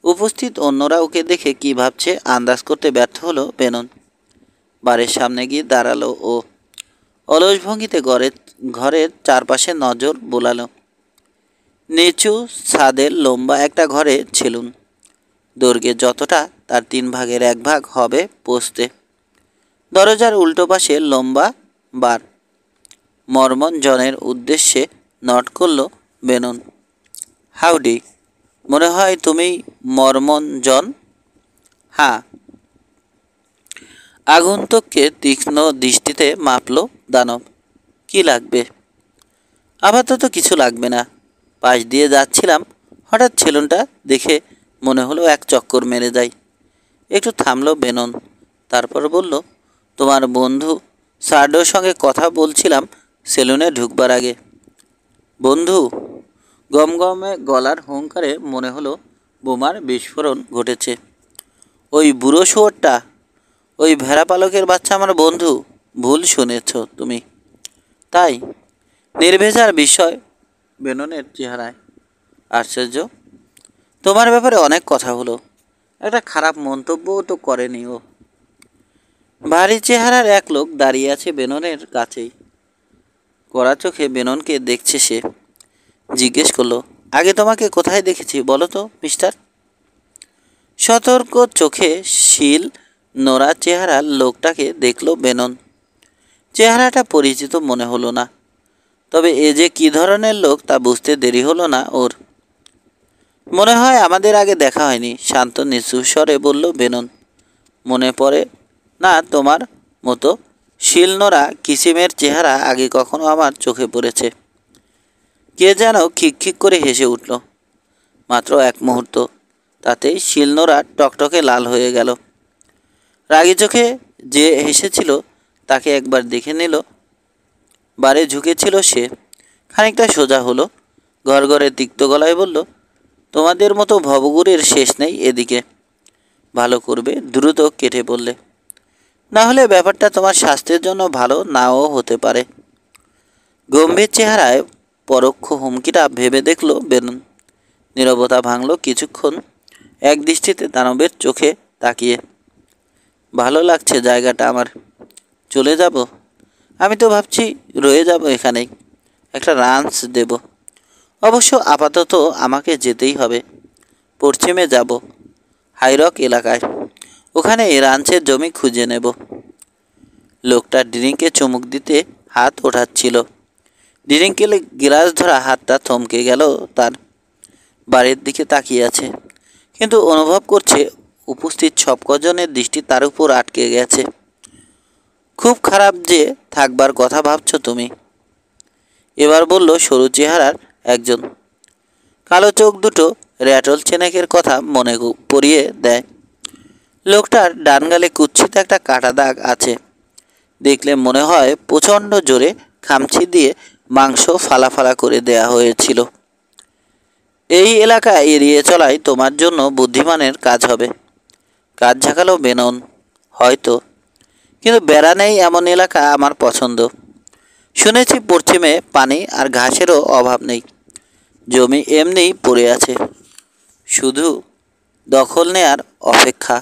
উপস্থিত অন্যরা ওকে দেখে কী ভাবছে আন্দাজ করতে ব্যর্থ হলো বেনন। বাড়ির সামনে গিয়ে দাঁড়ালো ও। অলস ভঙ্গিতে ঘরের চারপাশে নজর বোলালো। নিচু ছাদের লম্বা একটা ঘরে ছিলুন। দৈর্ঘ্যে যতটা তার 1/3 হবে পোস্তে। দরজার উল্টো পাশে লম্বা বার। মর্মন জনের উদ্দেশ্যে নট করল বেনন। হাউডি, মনে হয় তুমি মর্মন জন? হ্যাঁ। আগন্তুককে তীক্ষ্ণ দৃষ্টিতে মাপল দানব। কি লাগবে? আপাতত কিছু লাগবে না। পাশ দিয়ে যাচ্ছিলাম, হঠাৎ ছেলুনটা দেখে মনে হলো এক চক্কর মেরে যাই। একটু থামলো বেনন, তারপর বলল, তোমার বন্ধু সার্ডোর সঙ্গে কথা বলছিলাম সেলুনে ঢুকবার আগে। বন্ধু? গমগমে গলার হুঙ্কারে মনে হলো বোমার বিস্ফোরণ ঘটেছে। ওই বুড়ো শুয়োরটা, ওই ভেড়া পালকের বাচ্চা আমার বন্ধু? ভুল শুনেছ তুমি। তাই? নির্ভেজাল বিস্ময় বেননের চেহারায়। আশ্চর্য, তোমার ব্যাপারে অনেক কথা হলো, একটা খারাপ মন্তব্যও তো করেনি ও। ভারী চেহারার এক লোক দাঁড়িয়ে আছে বেননের কাছেই। কড়া চোখে বেননকে দেখছে সে। জিজ্ঞেস করলো, আগে তোমাকে কোথায় দেখেছি বলো তো মিস্টার? সতর্ক চোখে শিল নোড়া চেহারার লোকটাকে দেখল বেনন। চেহারাটা পরিচিত মনে হলো না, তবে এ যে কী ধরনের লোক তা বুঝতে দেরি হলো না ওর। মনে হয় আমাদের আগে দেখা হয়নি, শান্ত নিচু স্বরে বলল বেনন। মনে পড়ে না তোমার মতো শিলনোড়া কিসিমের চেহারা আগে কখনো আমার চোখে পড়েছে। কে যেন খিকখিক করে হেসে উঠল। মাত্র এক মুহূর্ত, তাতেই শিলনোড়া টকটকে লাল হয়ে গেল। রাগী চোখে যে হেসেছিল তাকে একবার দেখে নিল। বারে ঝুঁকেছিল সে, খানিকটা সোজা হলো, ঘরে তিক্ত গলায় বলল, তোমাদের মতো ভবগুরের শেষ নেই এদিকে। ভালো করবে দ্রুত কেটে পড়লে, না হলে ব্যাপারটা তোমার স্বাস্থ্যের জন্য ভালো নাও হতে পারে। গম্ভীর চেহারায় পরোক্ষ হুমকিটা ভেবে দেখল বেনন। নীরবতা ভাঙল কিছুক্ষণ, এক দৃষ্টিতে দানবের চোখে তাকিয়ে। ভালো লাগছে জায়গাটা আমার। চলে যাব? আমি তো ভাবছি রয়ে যাব এখানেই, একটা রাঞ্চ দেব। অবশ্য আপাতত আমাকে যেতেই হবে। পশ্চিমে যাব, হাইরক এলাকায়। ওখানে রাঞ্চের জমি খুঁজে নেব। লোকটা ড্রিঙ্কে চুমুক দিতে হাত ওঠাচ্ছিল। ড্রিঙ্কে গ্লাস ধরা হাতটা থমকে গেল তার। বাড়ির দিকে তাকিয়ে আছে, কিন্তু অনুভব করছে উপস্থিত সব কজনের দৃষ্টি তার উপর আটকে গেছে। খুব খারাপ যে থাকবার কথা ভাবছো তুমি, এবার বলল সরু চেহারার একজন। কালো চোখ দুটো র্যাটল চেনেকের কথা মনে পড়িয়ে দেয়। লোকটার ডান গালে কুৎসিত একটা কাটা দাগ আছে। দেখলে মনে হয় প্রচণ্ড জোরে খামচি দিয়ে মাংস ফালা করে দেয়া হয়েছিল। এই এলাকা এড়িয়ে চলাই তোমার জন্য বুদ্ধিমানের কাজ হবে। কাজ ঝাঁকালো বেনন। হয়তো, কিন্তু বেড়া নেই এমন এলাকা আমার পছন্দ। শুনেছি পশ্চিমে পানি আর ঘাসেরও অভাব নেই। জমি এমনিই পড়ে আছে, শুধু দখল নেয়ার অপেক্ষা।